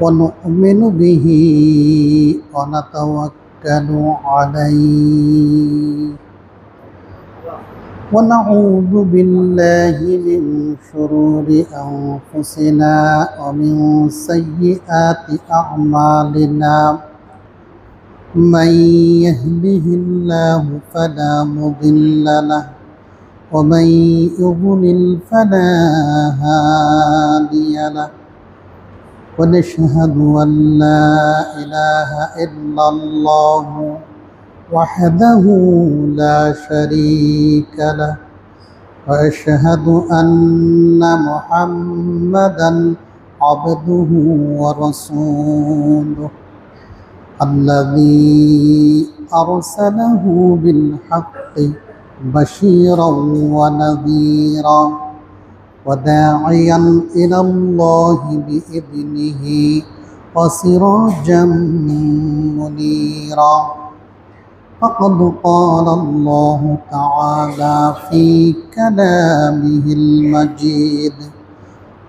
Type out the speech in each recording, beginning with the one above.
ونؤمن به ونتوكل عليه ونعوذ بالله من شرور أنفسنا ومن سيئات أعمالنا من يهده الله فلا مضل له ومن يضلل فلا هادي له ونشهد أن لا إله إلا الله وحده لا شريك له وأشهد أن محمدا عبده ورسوله الذي أرسله بالحق بشيرا ونذيرا وداعيا إلى الله بإذنه وسراجا منيرا فقد قال الله تعالى في كلامه المجيد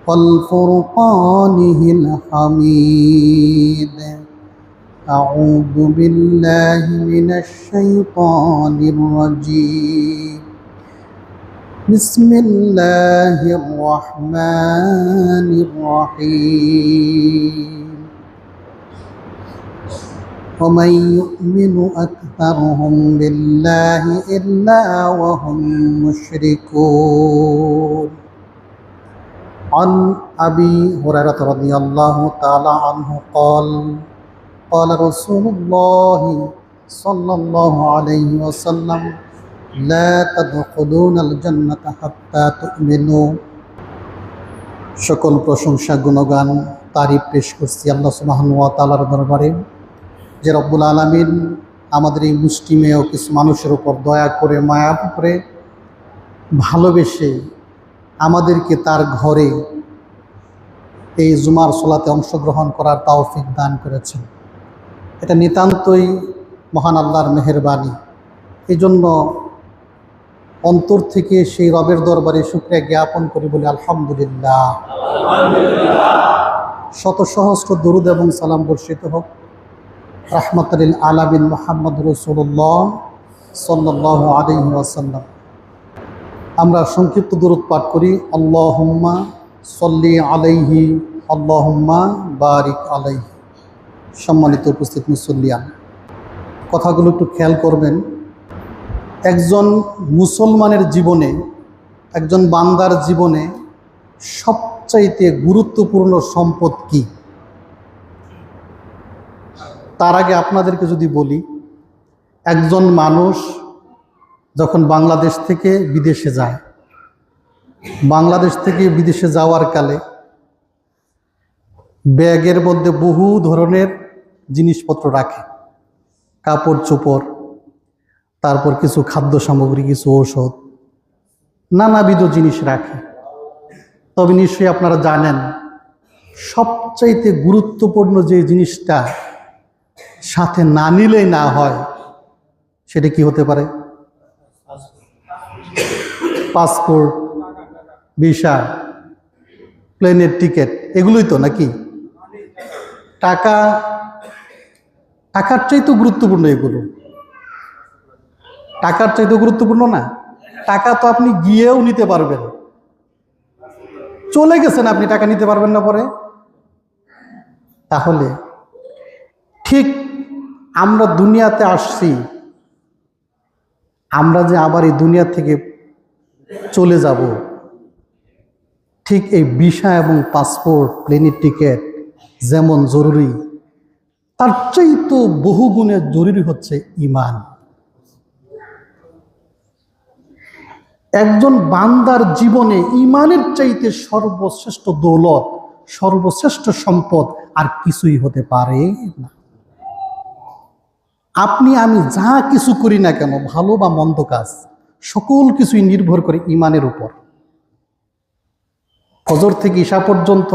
والفرقانه الحميد أعوذ بالله من الشيطان الرجيم بسم الله الرحمن الرحيم ومن يؤمن أكثرهم بالله إلا وهم مشركون عن أبي هريرة رضي الله تعالى عنه قال قال رسول الله صلى الله عليه وسلم لا تدخلون الجنة حتى تؤمنوا সকল প্রশংসা গুণগান তারিফ পেশ করছি আল্লাহ সুবহানাহু ওয়া তাআলার দরবারে যে রব্বুল আলামিন আমাদের এই মুসলিমেও কিছু মানুষের উপর দয়া করে মায়া করে ভালোবেসে আমাদেরকে তার ঘরে এই জুমার সালাতে অংশগ্রহণ করার তৌফিক দান করেছেন। এটা নিতান্তই মহান আল্লাহর মেহেরবানি। এই জন্য অন্তর থেকে সেই রবের দরবারে শুকরিয়া জ্ঞাপন করি বলি আলহামদুলিল্লাহ। শত সহস্র দরুদ এবং সালাম বর্ষিত হোক রাহমাতুল লিল আলামিন মুহাম্মদ রাসূলুল্লাহ সাল্লাল্লাহু আলাইহি ওয়াসাল্লাম। আমরা সংক্ষিপ্ত দরুদ পাঠ করি আল্লাহুম্মা সাল্লি আলাইহি আল্লাহুম্মা বারিক আলাইহি। সম্মানিত উপস্থিত মুসল্লিয়ান, কথাগুলো একটু খেয়াল করবেন। একজন মুসলমানের জীবনে, একজন বান্দার জীবনে সবচাইতে গুরুত্বপূর্ণ সম্পদ কি? তার আগে আপনাদেরকে যদি বলি, একজন মানুষ যখন বাংলাদেশ থেকে বিদেশে যায়, বাংলাদেশ থেকে বিদেশে যাওয়ার কালে ব্যাগের মধ্যে বহু ধরনের জিনিসপত্র রাখে, কাপড় চোপড়, তারপর কিছু খাদ্য সামগ্রী, কিছু ঔষধ, নানাবিধ জিনিস রাখে। তবে নিশ্চয়ই আপনারা জানেন সবচাইতে গুরুত্বপূর্ণ যে জিনিসটা সাথে না নিলেই না হয় সেটা কি হতে পারে? পাসপোর্ট, ভিসা, প্লেনের টিকিট, এগুলোই তো নাকি? টাকার চাইতে গুরুত্বপূর্ণ এগুলো। টাকার চাইতে গুরুত্বপূর্ণ না? টাকা তো আপনি গিয়েও নিতে পারবেন, চলে গেছেন আপনি, টাকা নিতে পারবেন না পরে। তাহলে ঠিক আমরা দুনিয়াতে আসছি, আমরা যে আবার এই দুনিয়া থেকে চলে যাব, ঠিক এই ভিসা এবং পাসপোর্ট, প্লেনের টিকিট যেমন জরুরি, তার চাইতে বহুগুণে জরুরি হচ্ছে ঈমান। একজন বান্দার জীবনে ঈমানের চাইতে সর্বশ্রেষ্ঠ দৌলত, সর্বশ্রেষ্ঠ সম্পদ আর কিছুই হতে পারে না। আপনি আমি যা কিছু করি না কেন, ভালো বা মন্দ কাজ, সকল কিছুই নির্ভর করে ঈমানের উপর। ফজর থেকে ঈশা পর্যন্ত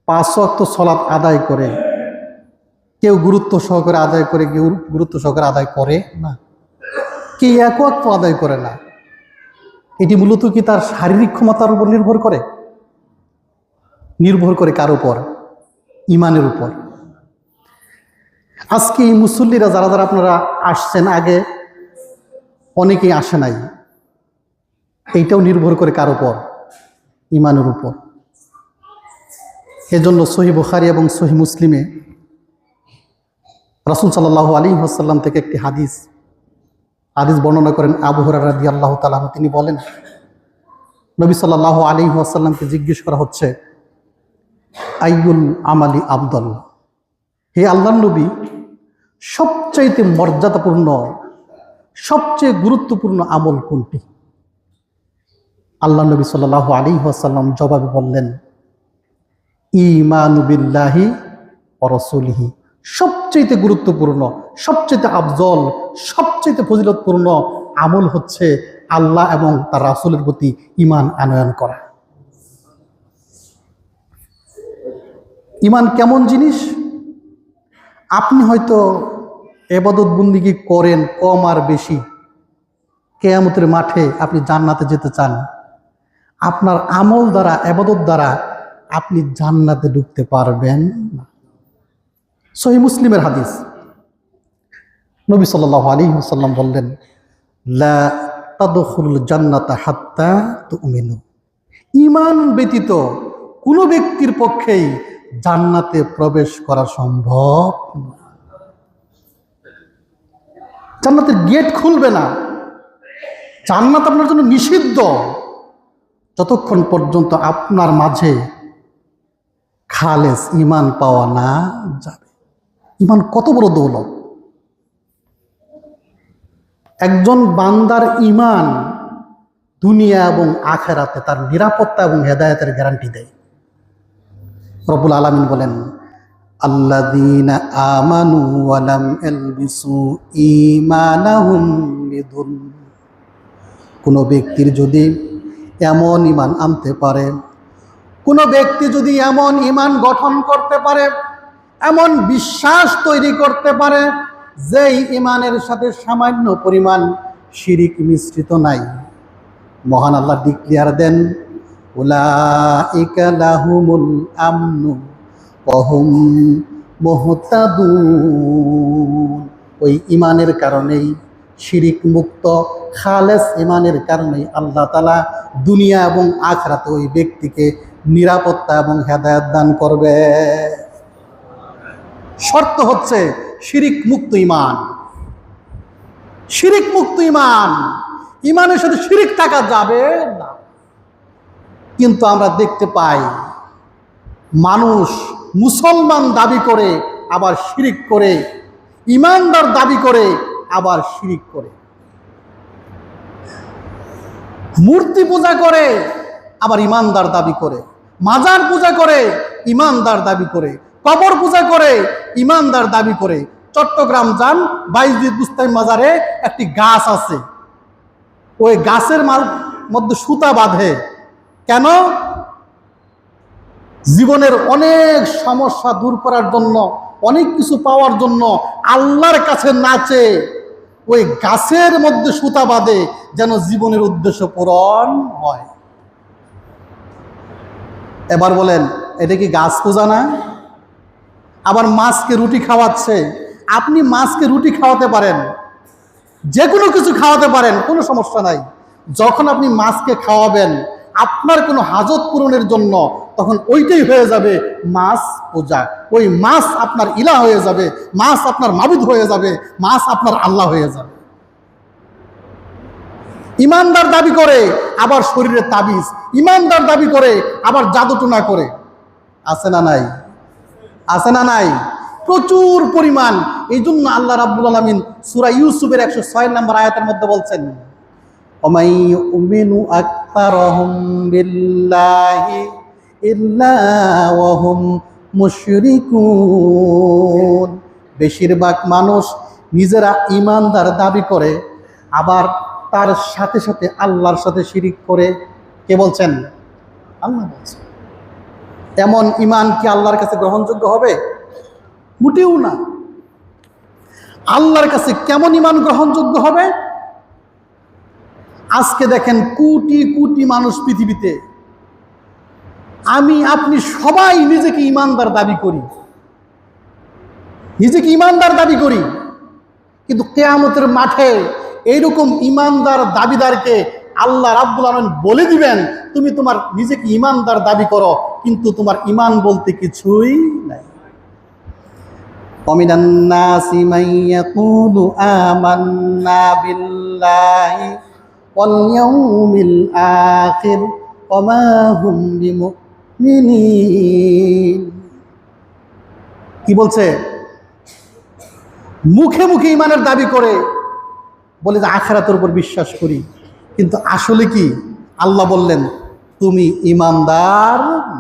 5 ওয়াক্ত সালাত আদায় করে, কেউ গুরুত্ব সহকারে আদায় করে, কেউ গুরুত্ব সহকারে আদায় করে না, কেউ এক ওয়াক্ত আদায় করে না। এটি মূলত কি তার শারীরিক ক্ষমতার উপর নির্ভর করে? নির্ভর করে কার উপর? ইমানের উপর। আজকে এই মুসল্লিরা যারা যারা আপনারা আসছেন, আগে অনেকেই আসে নাই, এইটাও নির্ভর করে কার উপর? ইমানের উপর। এজন্য সহিহ বুখারী এবং সহিহ মুসলিমে রাসূল সাল্লাল্লাহু আলাইহি ওয়াসাল্লাম থেকে একটি হাদিস বর্ণনা করেন আবু হুরায়রা রাদিয়াল্লাহু তাআলা আনহু। তিনি বলেন, নবী সাল্লাল্লাহু আলাইহি ওয়াসাল্লামকে জিজ্ঞেস করা হচ্ছে, আইয়ুল আমালি আফদল, হে আল্লাহর নবী, সবচাইতে মর্যাদাপূর্ণ, সবচেয়ে গুরুত্বপূর্ণ আমল কোনটি? আল্লাহ নবী সাল্লাল্লাহু আলাইহি ওয়াসাল্লাম জবাবে বললেন, ঈমানু বিল্লাহি ওয়া রাসূলিহি। সবচেয়ে গুরুত্বপূর্ণ, সবচেয়ে আফজল, সবচেয়ে ফজিলতপূর্ণ আমল হচ্ছে আল্লাহ এবং তার রাসূলের প্রতি ঈমান আনয়ন করা। ঈমান কেমন জিনিস? আপনি হয়তো ইবাদত বন্দেগী করেন কম আর বেশি, কিয়ামতের মাঠে আপনি জান্নাতে যেতে চান, আপনার আমল দ্বারা, ইবাদত দ্বারা আপনি জান্নাতে ঢুকতে পারবেন না। সহিহ মুসলিমের হাদিস, নবী সাল্লাল্লাহু আলাইহি ওয়াসাল্লাম বললেন, লা তাদখুলুল জান্নাতা হাত্তা তুমিনু। ঈমান ব্যতীত কোনো ব্যক্তির পক্ষেই জান্নাতে প্রবেশ করা সম্ভব না। জান্নাতের গেট খুলবে না, জান্নাত আপনার জন্য নিষিদ্ধ যতক্ষণ পর্যন্ত আপনার মাঝে খালেস ঈমান পাওয়া না যাবে। ঈমান কত বড় দৌলত! একজন বান্দার ঈমান দুনিয়া এবং আখিরাতে তার নিরাপত্তা এবং হেদায়েতের গ্যারান্টি দেয়। রব্বুল আলামিন বলেন, আল্লাযীনা আমানু ওয়া লাম ইয়ালবিসু ঈমানাহুম বিযুলম। কোনো ব্যক্তির যদি এমন ঈমান আনতে পারে, কোনো ব্যক্তি যদি এমন ঈমান গঠন করতে পারে, এমন বিশ্বাস তৈরি করতে পারে যেই ঈমানের সাথে সামান্য পরিমাণ শিরিক মিশ্রিত নাই, মহান আল্লাহ ডিক্লেয়ার দেন, উলাইকা লাহুমুল আমনু ওয়া হুম মুহতাদুন। ওই ঈমানের কারণেই, শিরিক মুক্ত খালেস ঈমানের কারণেই আল্লাহ তাআলা দুনিয়া এবং আখিরাতে ওই ব্যক্তিকে নিরাপত্তা এবং হেদায়েত দান করবে। শর্ত হচ্ছে শিরিক মুক্ত ঈমান। শিরিক মুক্ত ঈমান, ঈমানের সাথে শিরিক থাকা যাবে না। কিন্তু আমরা দেখতে পাই মানুষ মুসলমান দাবি করে আবার শিরিক করে, ঈমানদার দাবি করে আবার শিরিক করে, মূর্তি পূজা করে আবার ঈমানদার দাবি করে, মাজার পূজা করে ঈমানদার দাবি করে, কবর পূজা করে ঈমানদার দাবি করে। চট্টগ্রাম যান, বাইজিদ বুস্তামি মাজারে একটি গাছ আছে, ওই গাছের মধ্যে সুতা বাঁধে। কেন? জীবনের অনেক সমস্যা দূর করার জন্য, অনেক কিছু পাওয়ার জন্য আল্লাহর কাছে নাচে, ওই গাছের মধ্যে সুতা বাঁধে যেন জীবনের উদ্দেশ্য পূরণ হয়। এবার বলেন, এটা কি গাছ পূজা না? আবার মাছকে রুটি খাওয়াচ্ছে। আপনি মাছকে রুটি খাওয়াতে পারেন, যে কোনো কিছু খাওয়াতে পারেন, কোনো সমস্যা নাই। যখন আপনি মাছকে খাওয়াবেন আপনার কোনো হাজত পূরণের জন্য, তখন ওইটাই হয়ে যাবে মাছ পূজা। ওই মাছ আপনার ইলাহ হয়ে যাবে, মাছ আপনার মাবুদ হয়ে যাবে, মাছ আপনার আল্লাহ হয়ে যাবে। ঈমানদার দাবি করে আবার শরীরে তাবিজ, ঈমানদার দাবি করে আবার জাদুটোনা করে। আছে না নাই? আছে না নাই? প্রচুর পরিমাণ। এই জন্য আল্লাহ রাব্বুল আলামিন সূরা ইউসুফের 106 নম্বর আয়াতের মধ্যে বলছেন, ওমাই ইউমিনু আকতারহুম বিল্লাহি ইল্লা ওয়া হুম মুশরিকুন। বেশিরভাগ মানুষ নিজেরা ঈমানদার দাবি করে আবার তার সাথে সাথে আল্লাহর সাথে শিরিক করে। কে বলছেন? আল্লাহ বলছেন। এমন ঈমান কি আল্লাহর কাছে গ্রহণযোগ্য হবে? মোটেও না। আল্লাহর কাছে কেমন ঈমান গ্রহণযোগ্য হবে? আজকে দেখেন কোটি কোটি মানুষ পৃথিবীতে আমি আপনি সবাই নিজেকে ইমানদার দাবি করি, নিজেকে ইমানদার দাবি করি, কিন্তু কিয়ামতের মাঠে এইরকম ইমানদার দাবিদারকে আল্লাহ রাব্বুল আলামিন বলে দিবেন, তুমি তোমার নিজেকে ইমানদার দাবি করো, কিন্তু তোমার ইমান বলতে কিছুই নাই। وَمِنَ النَّاسِ مَن يَقُولُ آمَنَّا بِاللَّهِ وَالْيَوْمِ الْآخِرِ وَمَا هُمْ بِمُؤْمِنِينَ। কি বলছে? মুখে মুখে ইমানের দাবি করে, বলে যে আখিরাতের উপর বিশ্বাস করি, কিন্তু আসলে কি? আল্লাহ বললেন তুমি ইমানদার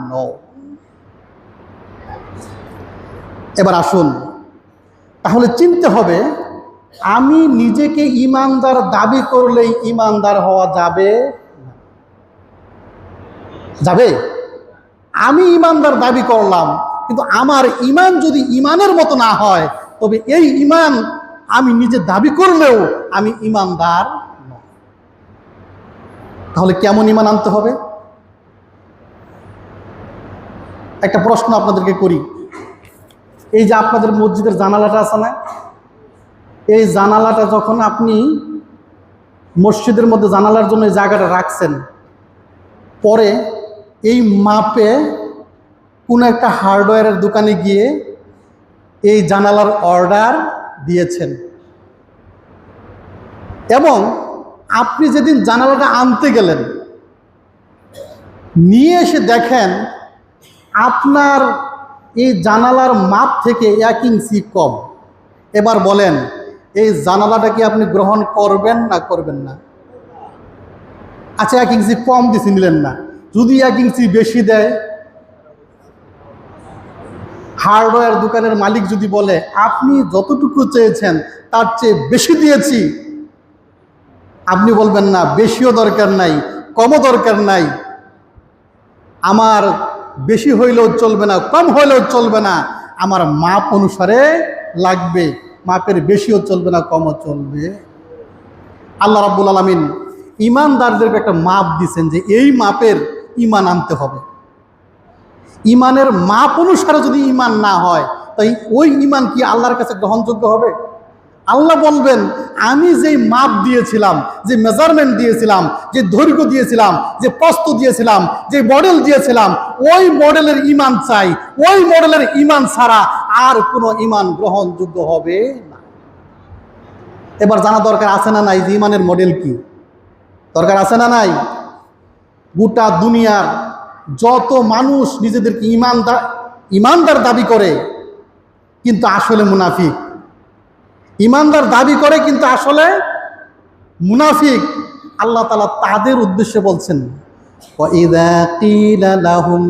নও। এবার আসুন, তাহলে চিনতে হবে, আমি নিজেকে ইমানদার দাবি করলেই ইমানদার হওয়া যাবে? যাবে? আমি ইমানদার দাবি করলাম, কিন্তু আমার ইমান যদি ইমানের মতো না হয়, তবে এই ইমান আমি নিজে দাবি করলেও আমি ইমানদার নই। তাহলে কেমন ইমান আনতে হবে? একটা প্রশ্ন আপনাদেরকে করি। এই যে আপনাদের মসজিদের জানালাটা আছে না, এই জানালাটা যখন আপনি মসজিদের মধ্যে জানালার জন্য এই জায়গাটা রাখছেন, পরে এই মাপে কোনো একটা হার্ডওয়্যারের দোকানে গিয়ে এই জানালার অর্ডার দিয়েছেন, এবং আপনি যেদিন জানালাটা আনতে গেলেন, নিয়ে এসে দেখেন আপনার এই জানালার মাপ থেকে 1 ইঞ্চি কম। এবার বলেন, এই জানালাটা কি আপনি গ্রহণ করবেন না করবেন না? আচ্ছা, 1 ইঞ্চি কম দিছি, নিলেন না। যদি 1 ইঞ্চি বেশি দেয়, হার্ডওয়্যার দোকানের মালিক যদি বলে আপনি যতটুকু চেয়েছেন তার চেয়ে বেশি দিয়েছি, আপনি বলবেন না বেশিও দরকার নাই, কমও দরকার নাই, আমার বেশি হইলেও চলবে না, কম হইলেও চলবে না, আমার মাপ অনুসারে লাগবে, মাপের বেশিও চলবে না, কমও চলবে। আল্লাহ রাব্বুল আলামিন ইমানদারদেরকে একটা মাপ দিয়েছেন যে এই মাপের ইমান আনতে হবে। ইমানের মাপ অনুসারে যদি ইমান না হয়, তাই ওই ইমান কি আল্লাহর কাছে গ্রহণযোগ্য হবে? আল্লাহ বলবেন আমি যেই মাপ দিয়েছিলাম, যে মেজারমেন্ট দিয়েছিলাম, যে দৈর্ঘ্য দিয়েছিলাম, যে প্রস্থ দিয়েছিলাম, যে মডেল দিয়েছিলাম, ওই মডেলের ইমান চাই, ওই মডেলের ইমান ছাড়া আর কোনো ইমান গ্রহণযোগ্য হবে না। এবার জানা দরকার আছে না নাই যে ইমানের মডেল কি? দরকার আছে না নাই? গোটা দুনিয়ার যত মানুষ নিজেদেরকে ইমানদার দাবি করে কিন্তু আসলে মুনাফিক, ইমানদার দাবি করে কিন্তু আসলে মুনাফিক, আল্লাহ তাআলা তাদের উদ্দেশ্যে বলছেন ওয়াইযা কিলা লাহুম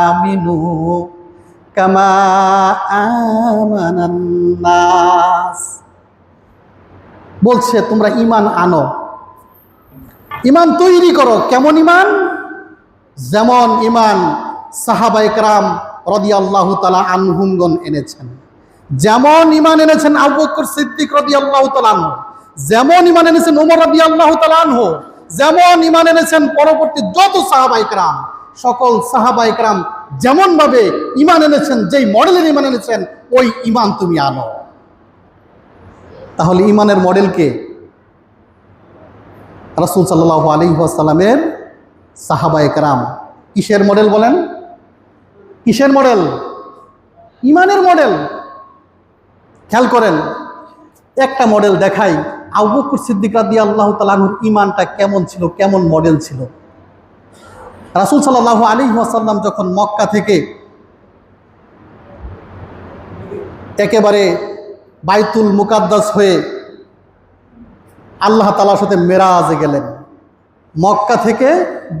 আমিনু কামা আমানান নাস, বলছে তোমরা ঈমান আনো, ঈমান তৈরি করো। কেমন ঈমান? যেমন ঈমান সাহাবায়ে কেরাম রাদিয়াল্লাহু তাআলা আনহুমগণ এনেছেন, যেমন ঈমান এনেছেন আবু বকর সিদ্দিক রাদিয়াল্লাহু তাআলা আনহু, যেমন ঈমান এনেছেন ওমর রাদিয়াল্লাহু তাআলা আনহু, যেমন ঈমান এনেছেন পরবর্তী যত সাহাবায়ে কেরাম, সকল সাহাবায়ে কেরাম যেমন ভাবে ঈমান এনেছেন, যেই মডেলের ঈমান এনেছেন, ওই ঈমান তুমি আনো। তাহলে ঈমানের মডেল কে? রাসূল সাল্লাল্লাহু আলাইহি ওয়াসাল্লামের সাহাবায়ে কেরাম। কিসের মডেল বলেন? কিসের মডেল? ঈমানের মডেল। খেয়াল করেন, একটা মডেল দেখাই, আবু বকর সিদ্দিক রাদিয়াল্লাহু তাআলা আনহুর ঈমানটা কেমন ছিল, কেমন মডেল ছিল। রাসূল সাল্লাল্লাহু আলাইহি ওয়াসাল্লাম যখন মক্কা থেকে একেবারে বাইতুল মুকাদ্দাস হয়ে আল্লাহ তাআলার সাথে মেরাজে গেলেন, মক্কা থেকে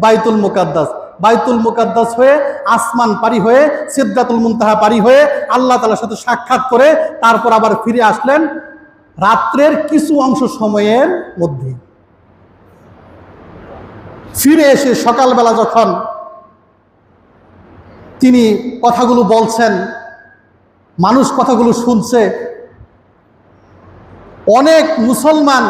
বাইতুল মুকাদ্দাস, বাইতুল মুকাদ্দাস হয়ে আসমান পারি হয়ে সিদরাতুল মুনতাহা পারি হয়ে আল্লাহ তাআলার সাথে সাক্ষাৎ করে তারপর আবার ফিরে আসলেন রাত্রের কিছু অংশ সময়ের মধ্যে। ফিরে এসে সকালবেলা যখন তিনি কথাগুলো বলছেন, মানুষ কথাগুলো শুনছে, অনেক মুসলমান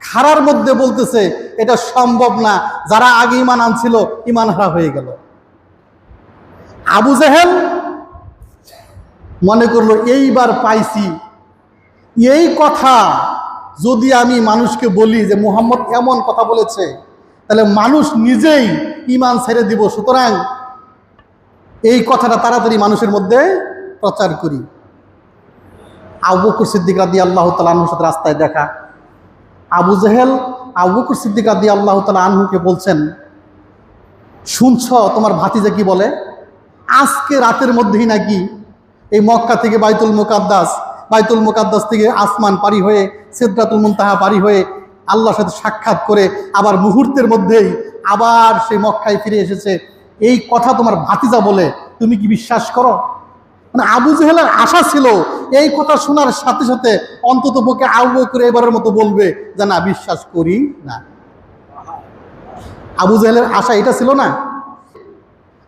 খারার মধ্যে বলতেছে এটা সম্ভব না, যারা আগে ঈমান আনছিল ঈমান হারা হয়ে গেল। আবু জেহেল মনে করলো এইবার পাইছি, এই কথা যদি আমি মানুষকে বলি যে মুহাম্মদ এমন কথা বলেছে, তাহলে মানুষ নিজেই ঈমান ছেড়ে দিব, সুতরাং এই কথাটা তাড়াতাড়ি মানুষের মধ্যে প্রচার করি। আবু বকর সিদ্দিক রাদিয়াল্লাহু তাআলা আনহুর সাথে রাস্তায় দেখা। আবু জেহেল আবু বকর সিদ্দিক রাদিয়াল্লাহু তাআলা আনহুকে বলছেন, শুনছ তোমার ভাতিজা কি বলে, আজকে রাতের মধ্যেই নাকি এই মক্কা থেকে বাইতুল মুকাদ্দাস থেকে আসমান পারি হয়ে সিদরাতুল মুনতাহা পারি হয়ে আল্লাহর সাথে সাক্ষাৎ করে আবার মুহূর্তের মধ্যেই আবার সেই মক্কায় ফিরে এসেছে, এই কথা তোমার ভাতিজা বলে, তুমি কি বিশ্বাস করো? মানে আবু জেহেলের আশা ছিল এই কথা শোনার সাথে সাথে অন্তত পক্ষে আবু বকর এবারের মতো বলবে যে না, বিশ্বাস করি না। আবু জেহেলের আশা এটা ছিল না?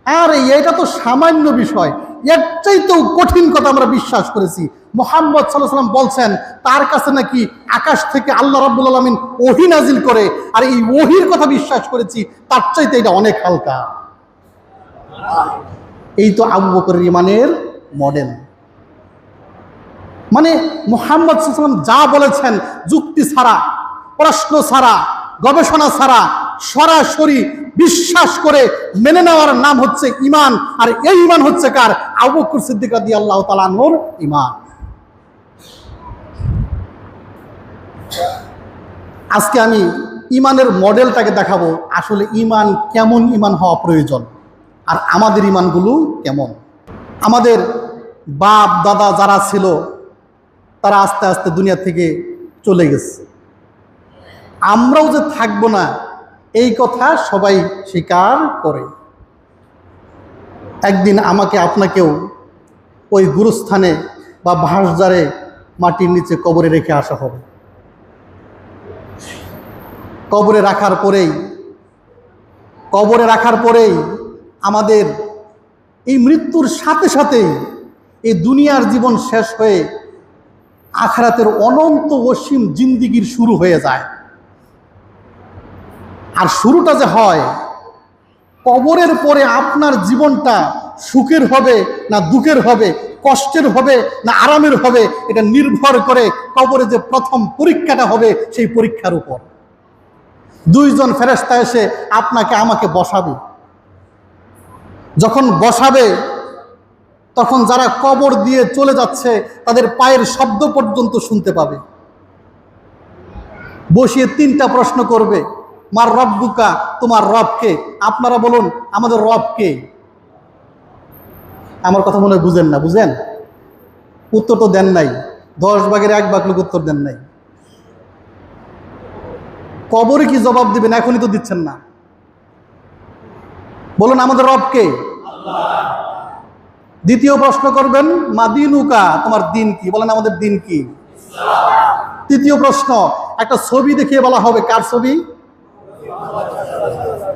আর এটা তো সামান্য বিষয়, এর চাইতেও কঠিন কথা আমরা বিশ্বাস করেছি। মুহাম্মদ সাল্লাল্লাহু আলাইহি ওয়াসাল্লাম বলছেন তার কাছে নাকি আকাশ থেকে আল্লাহ রাব্বুল আলামিন ওহী নাজিল করে, আর এই ওহীর কথা বিশ্বাস করেছি, তার চাইতে এটা অনেক হালকা। এই তো আবু বকরের ঈমানের মডেল। মানে মুহাম্মদ সাল্লাল্লাহু আলাইহি ওয়াসাল্লাম যা বলেছেন যুক্তি ছাড়া, প্রশ্ন ছাড়া, গবেষণা ছাড়া সরাসরি বিশ্বাস করে মেনে নেওয়ার নাম হচ্ছে ঈমান। আর এই ঈমান হচ্ছে কার? আবু বকর সিদ্দিক রাদিয়াল্লাহু তাআলা আনহুর ঈমান। আজকে আমি ঈমানের মডেলটাকে দেখাবো, আসলে ঈমান কেমন ঈমান হওয়া প্রয়োজন আর আমাদের ঈমানগুলো কেমন। আমাদের বাপ দাদা যারা ছিল তারা আস্তে আস্তে দুনিয়া থেকে চলে গেছে, আমরাও যে থাকবো না এই কথা সবাই স্বীকার করে। একদিন আমাকে আপনাকেও ওই গুরুস্থানে বা ভাসজারে মাটির নিচে কবরে রেখে আসা হবে। কবরে রাখার পরেই আমাদের এই মৃত্যুর সাথে সাথেই এই দুনিয়ার জীবন শেষ হয়ে আখিরাতের অনন্ত অসীম জিন্দিগির শুরু হয়ে যায়। আর শুরুটা যে হয়, কবরের পরে আপনার জীবনটা সুখের হবে না দুঃখের হবে, কষ্টের হবে না আরামের হবে, এটা নির্ভর করে কবরে যে প্রথম পরীক্ষাটা হবে সেই পরীক্ষার উপর। দুইজন ফেরেশতা এসে আপনাকে আমাকে বসাবে। যখন বসাবে তখন যারা কবর দিয়ে চলে যাচ্ছে তাদের পায়ের শব্দ পর্যন্ত শুনতে পাবে। বসিয়ে তিনটা প্রশ্ন করবে, মার রব্বুকা, তোমার রব কে? আপনারা বলুন আমাদের রব কে? আমার কথা মনে হয় বুঝেন না, বুঝেন? উত্তর তো দেন নাই, 10 ভাগের 1 ভাগ লোক উত্তর দেন নাই। কবরে কি জবাব দিবেন? এখনই তো দিচ্ছেন না। বলুন আমাদের রব কে? আল্লাহ। দ্বিতীয় প্রশ্ন করবেন, মা দিনুকা, তোমার দিন কি? বলেন আমাদের দিন কি? ইসলাম। তৃতীয় প্রশ্ন, একটা ছবি দেখিয়ে বলা হবে, কার ছবি?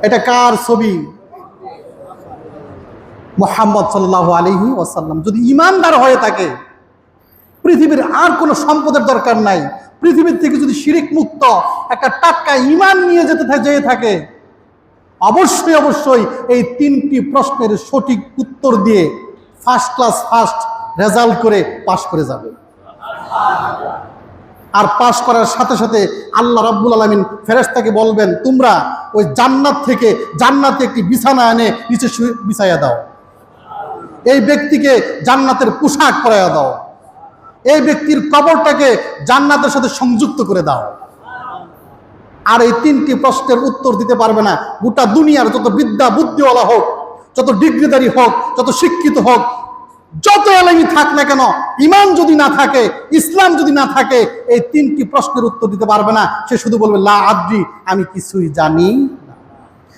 এটা কার ছবি? মুহাম্মদ সাল্লাল্লাহু আলাইহি ওয়াসাল্লাম। যদি ঈমানদার হয়ে থাকে পৃথিবীর আর কোনো সম্পদের দরকার নাই। পৃথিবীর থেকে যদি শিরিক মুক্ত একটা টাটকা ঈমান নিয়ে যেতে থাকে, অবশ্যই এই 3টি প্রশ্নের সঠিক উত্তর দিয়ে ফার্স্ট ক্লাস ফার্স্ট রেজাল্ট করে পাশ করে যাবে। আর পাশ করার সাথে সাথে আল্লাহ রাব্বুল আলামিন ফেরেশতাকে বলবেন, তোমরা ওই জান্নাত থেকে জান্নাতে একটি বিছানা এনে নিচে বিছাইয়া দাও, এই ব্যক্তিকে জান্নাতের পোশাক পরাইয়া দাও, এই ব্যক্তির কবরটাকে জান্নাতের সাথে সংযুক্ত করে দাও। আর এই 3টি প্রশ্নের উত্তর দিতে পারবে না গোটা দুনিয়ার যত বিদ্যা বুদ্ধিওয়ালা হোক, যত ডিগ্রিধারী হোক, যত শিক্ষিত হোক, যত এলাহি থাক না কেন, ঈমান যদি না থাকে, ইসলাম যদি না থাকে, এই 3টি প্রশ্নের উত্তর দিতে পারবে না। সে শুধু বলবে লা আদ্রি, আমি কিছুই জানি না।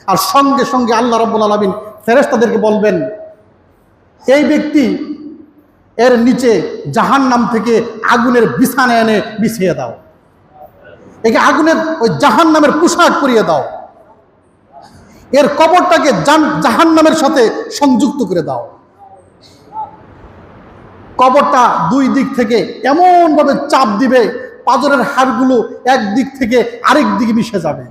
আর সঙ্গে সঙ্গে আল্লাহ রাব্বুল আলামিন ফেরেশতাদেরকে বলবেন, এই ব্যক্তি এর নিচে জাহান্নাম থেকে আগুনের বিছানা এনে বিছিয়ে দাও, একে আগুনের ওই জাহান্নামের পোশাক পরিয়ে দাও, এর কবরটাকে জাহান্নামের সাথে সংযুক্ত করে দাও। কবরটা 2 দিক থেকে এমন ভাবে চাপ দিবে, পাঁজরের হাড়গুলো এক দিক থেকে আরেক দিকে মিশে যাবে।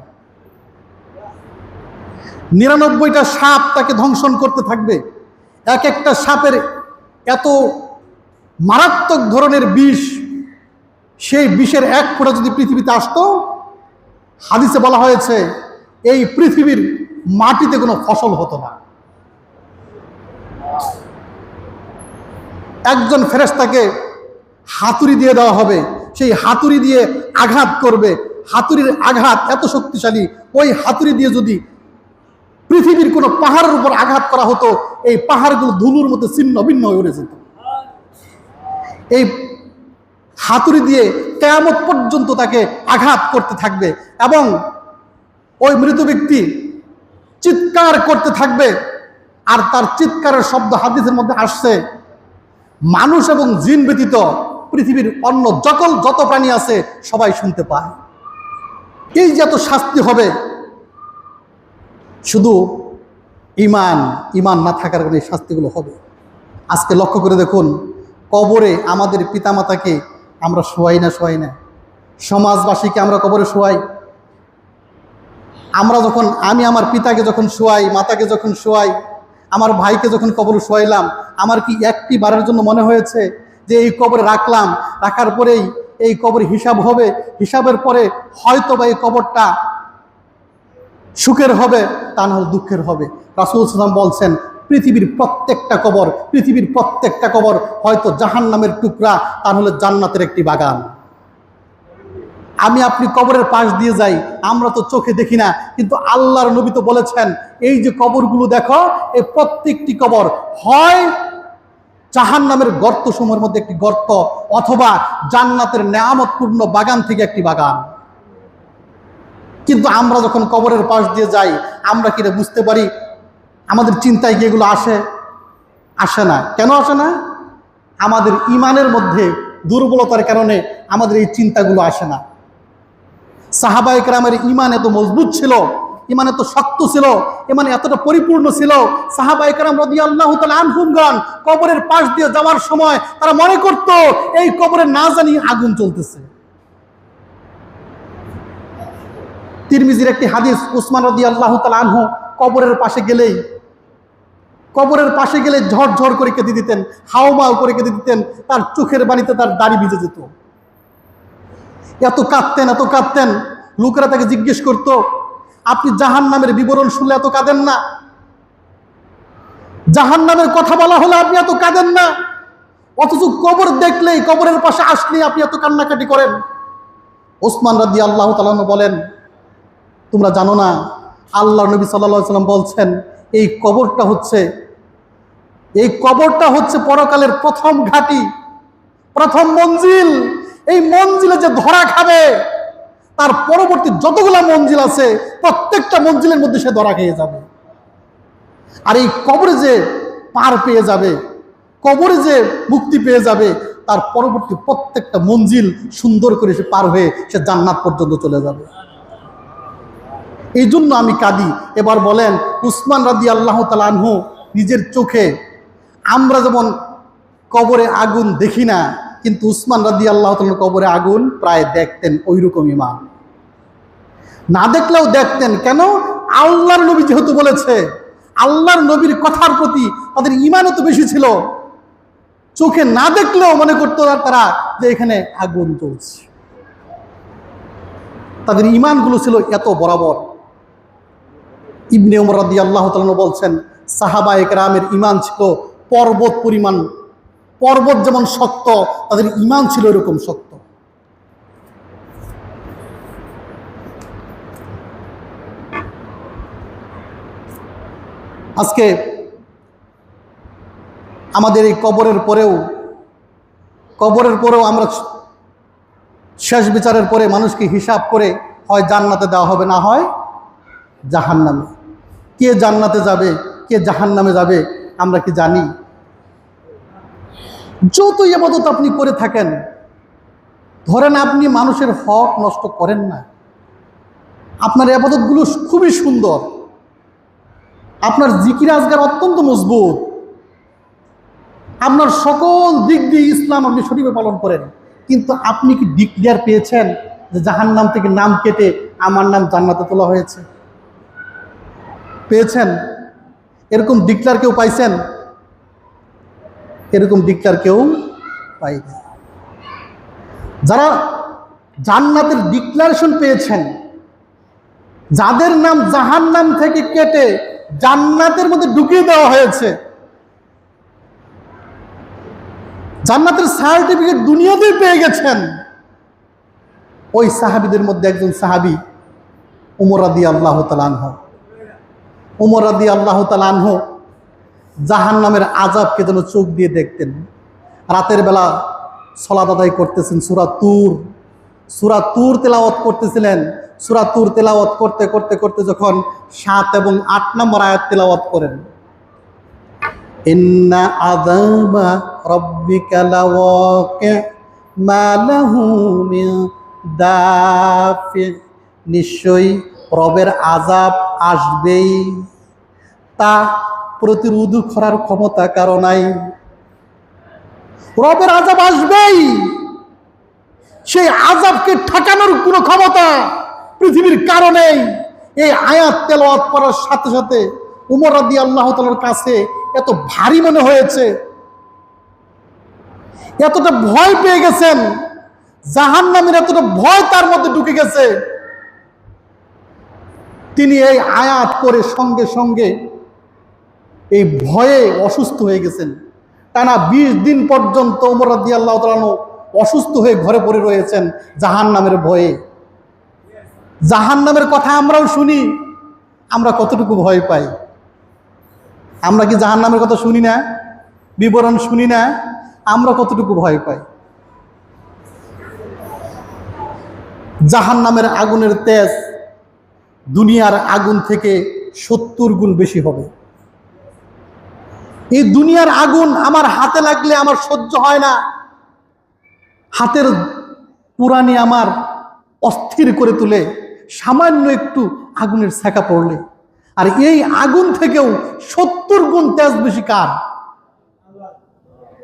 99টা সাপ তাকে ধ্বংসন করতে থাকবে, এক একটা সাপের এত মারাত্মক ধরনের বিষ, সেই বিষের এক ফোঁটা যদি পৃথিবীতে আসতো, হাদিসে বলা হয়েছে এই পৃথিবীর মাটিতে কোনো ফসল হতো না। একজন ফেরেশতাকে হাতুড়ি দিয়ে দেওয়া হবে, সেই হাতুড়ি দিয়ে আঘাত করবে, হাতুড়ির আঘাত এত শক্তিশালী, ওই হাতুড়ি দিয়ে যদি পৃথিবীর কোনো পাহাড়ের উপর আঘাত করা হতো, এই পাহাড়গুলো ধুলোর মতো ছিন্ন ভিন্ন হয়ে উঠে যেত। এই হাতুড়ি দিয়ে কিয়ামত পর্যন্ত তাকে আঘাত করতে থাকবে এবং ওই মৃত ব্যক্তি চিৎকার করতে থাকবে। আর তার চিৎকারের শব্দ হাদিসের মধ্যে আসছে, মানুষ এবং জিন ব্যতীত পৃথিবীর অন্য যত প্রাণী আছে সবাই শুনতে পায়। এই যে এত শাস্তি হবে, শুধু ইমান না থাকার কারণে এই শাস্তিগুলো হবে। আজকে লক্ষ্য করে দেখুন, কবরে আমাদের পিতামাতাকে আমরা শোয়াই না, সমাজবাসীকে আমরা কবরে শোয়াই। আমি আমার পিতাকে যখন শোয়াই, মাতাকে যখন শোয়াই, আমার ভাইকে যখন কবরে শোয়াইলাম, আমার কি একটি বারের জন্য মনে হয়েছে যে এই কবরে রাখার পরেই এই কবর হিসাব হবে, হিসাবের পরে হয়তো বা এই কবরটা সুখের হবে, তা না হলে দুঃখের হবে? রাসূল সাল্লাল্লাহু আলাইহি ওয়াসাল্লাম বলছেন, পৃথিবীর প্রত্যেকটা কবর হয়তো জাহান্নামের টুকরা, তা হলে জান্নাতের একটি বাগান। আপনি কবরের পাশ দিয়ে যাই, আমরা তো চোখে দেখি না, কিন্তু আল্লাহর নবী তো বলেছেন, এই যে কবরগুলো দেখো, এই প্রত্যেকটি কবর হয় জাহান্নামের গর্ত সমূহের মধ্যে একটি গর্ত, অথবা জান্নাতের নেয়ামতপূর্ণ বাগান থেকে একটি বাগান। কিন্তু আমরা যখন কবরের পাশ দিয়ে যাই, আমরা কি বুঝতে পারি? আমাদের চিন্তায় কি এগুলো আসে না? কেন আসে না? আমাদের ইমানের মধ্যে দুর্বলতার কারণে আমাদের এই চিন্তাগুলো আসে না। সাহাবায়ে কেরামের ইমান এত মজবুত ছিল, ইমান এত শক্ত ছিল, ইমান এতটা পরিপূর্ণ ছিল, সাহাবায়ে কেরাম রাদিয়াল্লাহু তাআলা আনহুমগণ কবরের পাশ দিয়ে যাওয়ার সময় তারা মনে করত এই কবরে না জানি আগুন জ্বলতেছে। তিরমিজির একটি হাদিস, উসমান রাদিয়াল্লাহু তাআলা আনহু কবরের পাশে গেলে ঝরঝর করে কেঁদে দিতেন, হাওমাও করে কেঁদে দিতেন, তার চোখের পানিতে তার দাড়ি ভিজে যেত। এত কাঁদতেন, লোকেরা তাকে জিজ্ঞেস করত, আপনি জাহান্নামের বিবরণ শুনলে এত কাঁদেন না? জাহান্নামের কথা বলা হলে আপনি এত কাঁদেন না? অথচ কবর দেখলেই, কবরের পাশে আসলেই আপনি এত কান্নাকাটি করেন। ওসমান রাদিয়াল্লাহু তাআলা আনহু বলেন, তোমরা জানো না, আল্লাহর নবী সাল্লাল্লাহু আলাইহি ওয়াসাল্লাম বলছেন, এই কবরটা হচ্ছে পরকালের প্রথম ঘাঁটি, প্রথম মঞ্জিল। এই মঞ্জিলে যে ধরা খাবে, তার পরবর্তী যতগুলা মঞ্জিল আছে প্রত্যেকটা মঞ্জিলের মধ্যে সে ধরা খেয়ে যাবে। আর এই কবরে যে পার পেয়ে যাবে, কবরে যে মুক্তি পেয়ে যাবে, তার পরবর্তী প্রত্যেকটা মঞ্জিল সুন্দর করে সে পার হয়ে সে জান্নাত পর্যন্ত চলে যাবে। এই জন্য আমি কাঁদি। এবার বলেন, উসমান রাদিয়াল্লাহু তাআলা আনহু নিজের চোখে, আমরা যেমন কবরে আগুন দেখি না, কিন্তু উসমান রাদিয়াল্লাহু তাআলা কবরে আগুন প্রায় দেখতেন। ওইরকম ইমান, না দেখলেও দেখতেন। কেন? আল্লাহর নবী যেহেতু বলেছে, আল্লাহর নবীর কথার প্রতি তাদের ইমান এত বেশি ছিল, চোখে না দেখলেও মনে করতো তারা যে এখানে আগুন জ্বলছে। তাদের ইমানগুলো ছিল এত বরাবর। ইবনে উমর রাদিয়াল্লাহু তাআলা বলছেন, সাহাবায়ে কেরামের ইমান ছিল পর্বত পরিমাণ, পর্বত যেমন শক্ত, তাদের ইমান ছিল এরকম শক্ত। আজকে আমাদের এই কবরের পরেও আমরা শেষ বিচারের পরে মানুষকে হিসাব করে হয় জান্নাতে দেওয়া হবে, না হয় জাহান্নামে। কে জান্নাতে যাবে, কে জাহান্নামে যাবে আমরা কি জানি? যত ইবাদত আপনি করে থাকেন, ধরেন আপনি মানুষের হক নষ্ট করেন না, আপনার ইবাদতগুলো খুবই সুন্দর, আপনার জিকির আজগার অত্যন্ত মজবুত, আপনার সকল দিক দিয়ে ইসলাম আপনি সঠিকভাবে পালন করেন, কিন্তু আপনি কি ডিক্লেয়ার পেয়েছেন যে জাহান্নাম থেকে নাম কেটে আমার নাম জান্নাতে তোলা হয়েছে? পেয়েছেন? এরকম ডিক্লেয়ার কেউ পাইছেন? এরকম ডিক্লার কেউ পাইনি। যারা জান্নাতের ডিক্লারেশন পেয়েছেন, যাদের নাম জাহান্নাম থেকে কেটে জান্নাতের মধ্যে ঢুকিয়ে দেওয়া হয়েছে, জান্নাতের সার্টিফিকেট দুনিয়াতেই পেয়ে গেছেন, ওই সাহাবীদের মধ্যে একজন সাহাবী উমর রাদিয়াল্লাহু তাআলা আনহু। উমর রাদিয়াল্লাহু তাআলা আনহু জাহান্নামের আযাবকে যেন চোখ দিয়ে দেখতেন। রাতের বেলা সালাত আদায় করতেছেন, সূরা তুর তেলাওয়াত করতেছিলেন। সূরা তুর তেলাওয়াত করতে করতে করতে যখন 7 এবং 8 নম্বর আয়াত তেলাওয়াত করেন, ইন্না আযাবা রাব্বিকা লাওয়াকি মা লাহু মিন দাফি, নিশ্চয়ই রবের আযাব আসবেই, তা প্রতিরোধ করার ক্ষমতা কারো নাই। রবের আযাব আসবেই, সেই আযাবকে ঠেকানোর কোনো ক্ষমতা পৃথিবীর কারণে। এই আয়াত তেলাওয়াত করার সাথে সাথে উমর রাদিয়াল্লাহু তাআলার কাছে এত ভারী মনে হয়েছে, এতটা ভয় পেয়ে গেছেন, জাহান্নামের এতটা ভয় তার মধ্যে ঢুকে গেছে, তিনি এই আয়াত পড়ে সঙ্গে সঙ্গে এই ভয়ে অসুস্থ হয়ে গেছেন। টানা 20 দিন পর্যন্ত উমর রাদিয়াল্লাহু তাআলা অসুস্থ হয়ে ঘরে পড়ে রয়েছেন জাহান্নামের ভয়ে। জাহান্নামের কথা আমরাও শুনি, আমরা কতটুকু ভয় পাই? আমরা কি জাহান্নামের কথা শুনি না, বিবরণ শুনি না? আমরা কতটুকু ভয় পাই? জাহান্নামের আগুনের তেজ দুনিয়ার আগুন থেকে 70 গুণ বেশি হবে। এই দুনিয়ার আগুন আমার হাতে লাগলে আমার সহ্য হয় না, হাতের পুরানি আমার অস্থির করে তুলে সামান্য একটু আগুনের ছ্যাঁকা পড়লে। আর এই আগুন থেকেও 70 গুণ তেজ বেশি কার?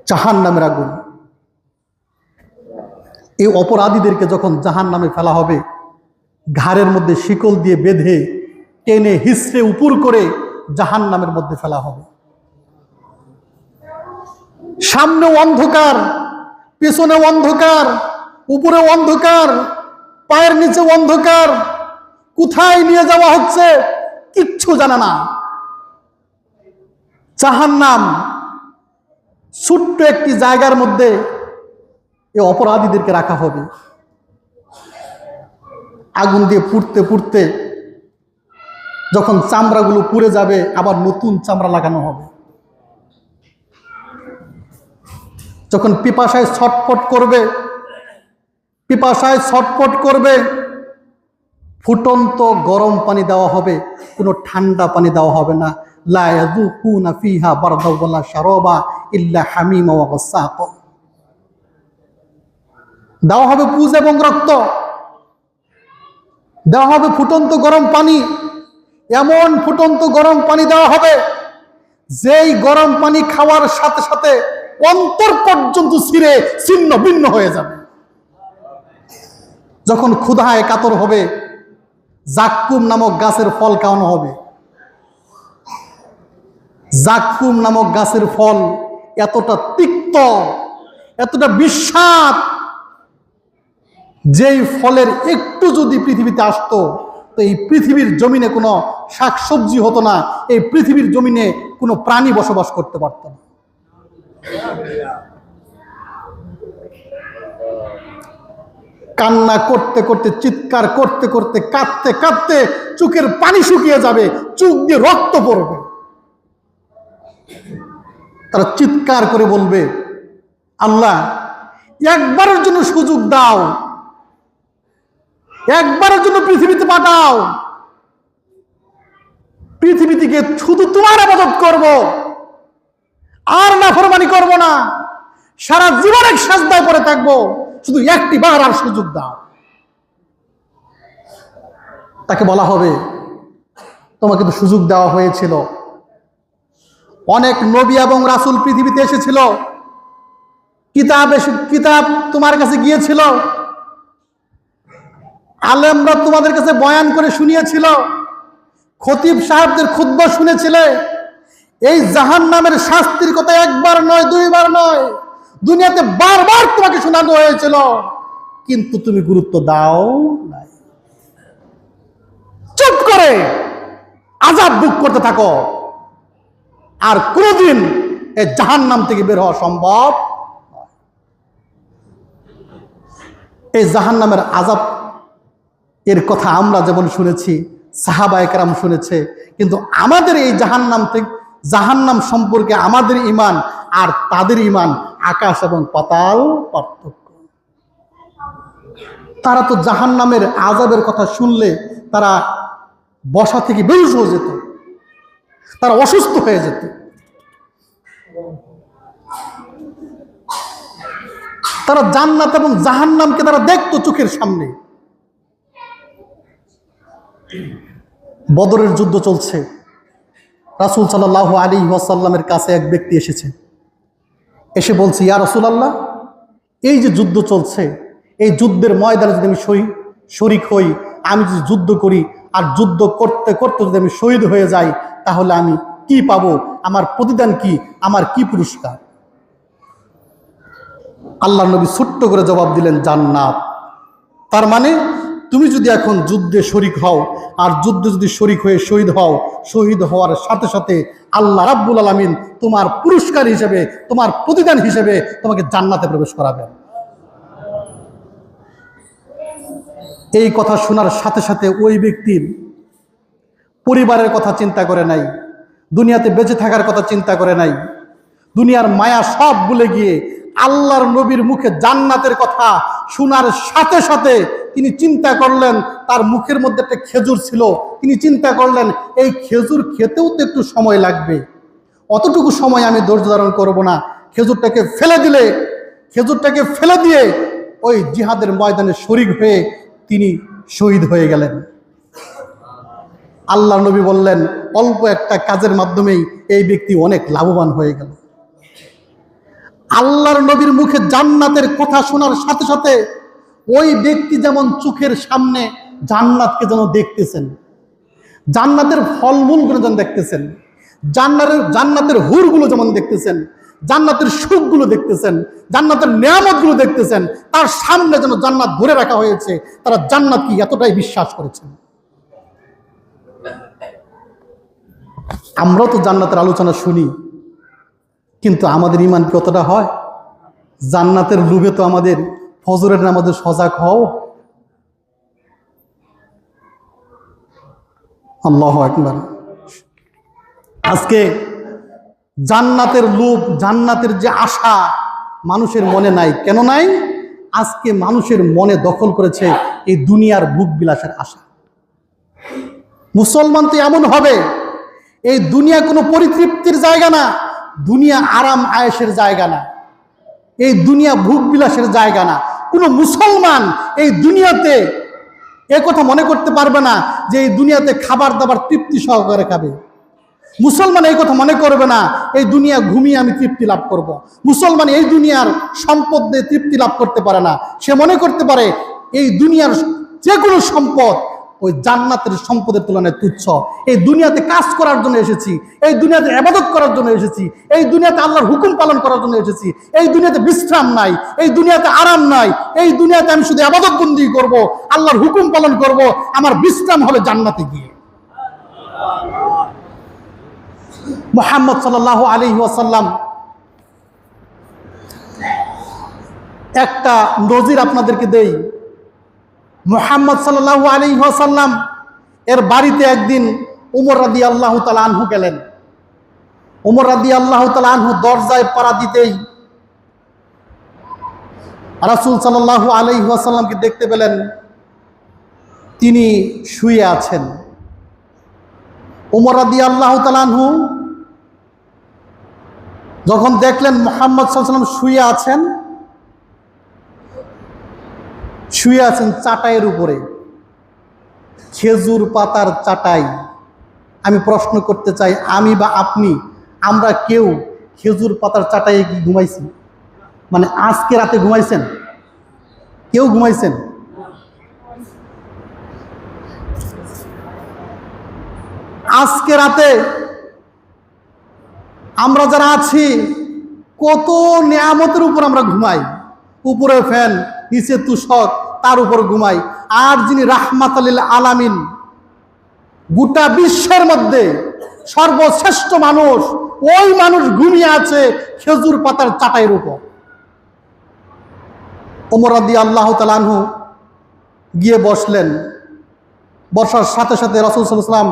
জাহান্নামের আগুন। এই অপরাধীদেরকে যখন জাহান্নামে ফেলা হবে, ঘাড়ের মধ্যে শিকল দিয়ে বেঁধে টেনে হিসড়ে উপর করে জাহান্নামের মধ্যে ফেলা হবে। সামনে অন্ধকার, পেছনে অন্ধকার, উপরে অন্ধকার, পায়ের নিচে অন্ধকার, কোথায় নিয়ে যাওয়া হচ্ছে কিচ্ছু জানে না। জাহান্নাম ছোট্ট একটি জায়গার মধ্যে এই অপরাধীদেরকে রাখা হবে। আগুন দিয়ে পুড়তে পুড়তে যখন চামড়াগুলো পুড়ে যাবে, আবার নতুন চামড়া লাগানো হবে। যখন পিপাসায় ছটফট করবে, ফুটন্ত গরম পানি দেওয়া হবে, কোনো ঠান্ডা পানি দেওয়া হবে না। লা ইয়াযুকুনা ফিহা বারদাও ওয়ালা শারাবা ইল্লা হামিমা ওয়া গাসসাক। দেওয়া হবে পুজ এবং রক্ত, দেওয়া হবে ফুটন্ত গরম পানি। এমন ফুটন্ত গরম পানি দেওয়া হবে, যেই গরম পানি খাওয়ার সাথে সাথে অন্তর পর্যন্ত ছিঁড়ে ছিন্ন ভিন্ন হয়ে যাবে। যখন ক্ষুধায় কাতর হবে, জাক্কুম নামক গাছের ফল খাওয়ানো হবে। জাক্কুম নামক গাছের ফল এতটা তিক্ত, এতটা বিস্বাদ, যেই ফলের একটু যদি পৃথিবীতে আসতো, তো এই পৃথিবীর জমিনে কোনো শাকসবজি হতো না, এই পৃথিবীর জমিনে কোনো প্রাণী বসবাস করতে পারত না। কান্না করতে করতে, চিৎকার করতে করতে, কাঁদতে কাঁদতে চোখের পানি শুকিয়ে যাবে, চোখ দিয়ে রক্ত পড়বে। তারা চিৎকার করে বলবে, আল্লাহ একবারের জন্য সুযোগ দাও, একবারের জন্য পৃথিবীতে পাঠাও, পৃথিবী থেকে শুধু তোমার ইবাদত করব, আর নাফরমানি করব না, সারা জীবন এক সাজদায় পড়ে থাকবো, শুধু একটি বার আর সুযোগ দাও। তাকে বলা হবে, তোমাকে তো সুযোগ দেওয়া হয়েছিল, অনেক নবী এবং রাসূল পৃথিবীতে এসেছিল, কিতাব তোমার কাছে গিয়েছিল, আলেমরা তোমাদের কাছে বয়ান করে শুনিয়েছিল, খতিব সাহেবদের খুতবা শুনেছিলে। এই জাহান্নামের শাস্তির কথা একবার নয়, দুইবার নয়, দুনিয়াতে বারবার তোমাকে শোনানো হয়েছিল, কিন্তু তুমি গুরুত্ব দাও নাই। চুপ করে আযাব ভোগ করতে থাকো, আর কোনদিন এই জাহান্নাম থেকে বের হওয়া সম্ভব। এই জাহান্নামের আযাব এর কথা আমরা যেমন শুনেছি, সাহাবায়ে কেরাম শুনেছে, কিন্তু আমাদের এই জাহান্নাম সম্পর্কে আমাদের ঈমান আর তাদের ঈমান আকাশ এবং পাতাল পার্থক্য। তারা তো জাহান্নামের আযাবের কথা শুনলে তারা বসা থেকে বেহুশ হয়ে যেত, তারা অসুস্থ হয়ে যেত। তারা জান্নাত এবং জাহান্নামকে তারা দেখতো চোখের সামনে। বদরের যুদ্ধ চলছে, রাসূল সাল্লাল্লাহু আলাইহি ওয়াসাল্লামের কাছে এক ব্যক্তি এসেছে, এসে বলছে, ইয়া রাসূলুল্লাহ, এই যে যুদ্ধ চলছে, এই যুদ্ধের ময়দানে যদি আমি শরীক হই, আমি যদি যুদ্ধ করি আর যুদ্ধ করতে করতে যদি আমি শহীদ হয়ে যাই, তাহলে আমি কি পাবো? আমার প্রতিদান কি? আমার কি পুরস্কার? আল্লাহর নবী ছোট্ট করে জবাব দিলেন, জান্নাত। তার মানে তুমি যদি এখন যুদ্ধে শরীক হও আর যুদ্ধে যদি শরীক হয়ে শহীদ হও, শহীদ হওয়ার সাথে সাথে আল্লাহ রাব্বুল আলামিন তোমার পুরস্কার হিসেবে, তোমার প্রতিদান হিসেবে তোমাকে জান্নাতে প্রবেশ করাবেন। এই কথা শোনার সাথে সাথে ওই ব্যক্তির পরিবারের কথা চিন্তা করে নাই, দুনিয়াতে বেঁচে থাকার কথা চিন্তা করে নাই, দুনিয়ার মায়া সব ভুলে গিয়ে আল্লাহর নবীর মুখে জান্নাতের কথা শোনার সাথে সাথে তিনি চিন্তা করলেন, তার মুখের মধ্যে একটা খেজুর ছিল, তিনি চিন্তা করলেন এই খেজুর খেতেও তো একটু সময় লাগবে, অতটুকু সময় আমি ধৈর্য ধারণ করব না, খেজুরটাকে ফেলে দিয়ে ওই জিহাদের ময়দানে শরীক হয়ে তিনি শহীদ হয়ে গেলেন। আল্লাহর নবী বললেন, অল্প একটা কাজের মাধ্যমেই এই ব্যক্তি অনেক লাভবান হয়ে গেল। আল্লাহর নবীর মুখে জান্নাতের কথা শোনার সাথে সাথে ওই ব্যক্তি যেমন চোখের সামনে জান্নাতকে যেন দেখতেছেন, জান্নাতের ফলমূলগুলো যেন দেখতেছেন, জান্নাতের হুরগুলো যেমন দেখতেছেন, জান্নাতের সুখগুলো দেখতেছেন, জান্নাতের নিয়ামতগুলো দেখতেছেন, তার সামনে যেন জান্নাত ধরে রাখা হয়েছে। তারা জান্নাত কি এতটাই বিশ্বাস করেছেন। আমরাও তো জান্নাতের আলোচনা শুনি, কিন্তু আমাদের ঈমান কি কতটা হয়? জান্নাতের লোভে তো আমাদের ফজরের নামাজে সজাগ হও। আল্লাহু আকবার। আজকে জান্নাতের লোভ, জান্নাতের যে আশা মানুষের মনে নাই। কেন নাই? আজকে মানুষের মনে দখল করেছে এই দুনিয়ার ভোগ বিলাসের আশা। মুসলমান তো এমন হবে, এই দুনিয়া কোনো পরিতৃপ্তির জায়গা না, দুনিয়া আরাম আয়েশের জায়গা না, এই দুনিয়া ভোগ বিলাসের জায়গা না। কোনো মুসলমান এই দুনিয়াতে একথা মনে করতে পারবে না যে এই দুনিয়াতে খাবার দাবার তৃপ্তি সহকারে খাবে। মুসলমান এই কথা মনে করবে না এই দুনিয়া ঘুমিয়ে আমি তৃপ্তি লাভ করব। মুসলমান এই দুনিয়ার সম্পদ দিয়ে তৃপ্তি লাভ করতে পারে না। সে মনে করতে পারে এই দুনিয়ার যে কোনো সম্পদ ওই জান্নাতের সম্পদের তুলনায় তুচ্ছ। এই দুনিয়াতে কাজ করার জন্য এসেছি, এই দুনিয়াতে ইবাদত করার জন্য এসেছি, এই দুনিয়াতে আল্লাহর হুকুম পালন করার জন্য এসেছি। এই দুনিয়াতে বিশ্রাম নাই, এই দুনিয়াতে আরাম নাই, এই দুনিয়াতে আমি শুধু ইবাদত বন্দেগী করব, আল্লাহর হুকুম পালন করব, আমার বিশ্রাম হবে জান্নাতে গিয়ে। মুহাম্মদ সাল্লাল্লাহু আলাইহি ওয়াসাল্লাম একটা নজির আপনাদেরকে দেই। মুহাম্মদ সাল্লাল্লাহু আলাইহি ওয়াসাল্লাম এর বাড়িতে একদিন উমর রাদিয়াল্লাহু তাআলা আনহু গেলেন। উমর রাদিয়াল্লাহু তাআলা আনহু দরজায় পাড়া দিতেই রাসূল সাল্লাল্লাহু আলাইহি ওয়াসাল্লামকে দেখতে পেলেন তিনি শুয়ে আছেন। উমর রাদিয়াল্লাহু তাআলা আনহু যখন দেখলেন মুহাম্মদ সাল্লাল্লাহু আলাইহি ওয়াসাল্লাম শুয়ে আছেন চাটাইয়ের উপরে, খেজুর পাতার চাটাই। আমি প্রশ্ন করতে চাই, আমি বা আপনি, আমরা কেউ খেজুর পাতার চাটাইয়ে কি ঘুমাইছি? মানে আজকে রাতে ঘুমাইছেন? কেউ ঘুমাইছেন? আজকে রাতে আমরা যারা আছি কত নিয়ামতের উপর আমরা ঘুমাই, উপরে ফ্যান, নিচে তুষক, তার উপর ঘুমাই। আর যিনি রাহমাতুল লিল আলামিন, গোটা বিশ্বের মধ্যে সর্বশ্রেষ্ঠ মানুষ, ওই মানুষ ঘুমিয়ে আছে খেজুর পাতার চাটাইয়ের উপর। ওমর রাদিয়াল্লাহু তাআলা আনহু গিয়ে বসলেন। বসার সাথে সাথে রাসূল সাল্লাল্লাহু আলাইহি ওয়াসাল্লাম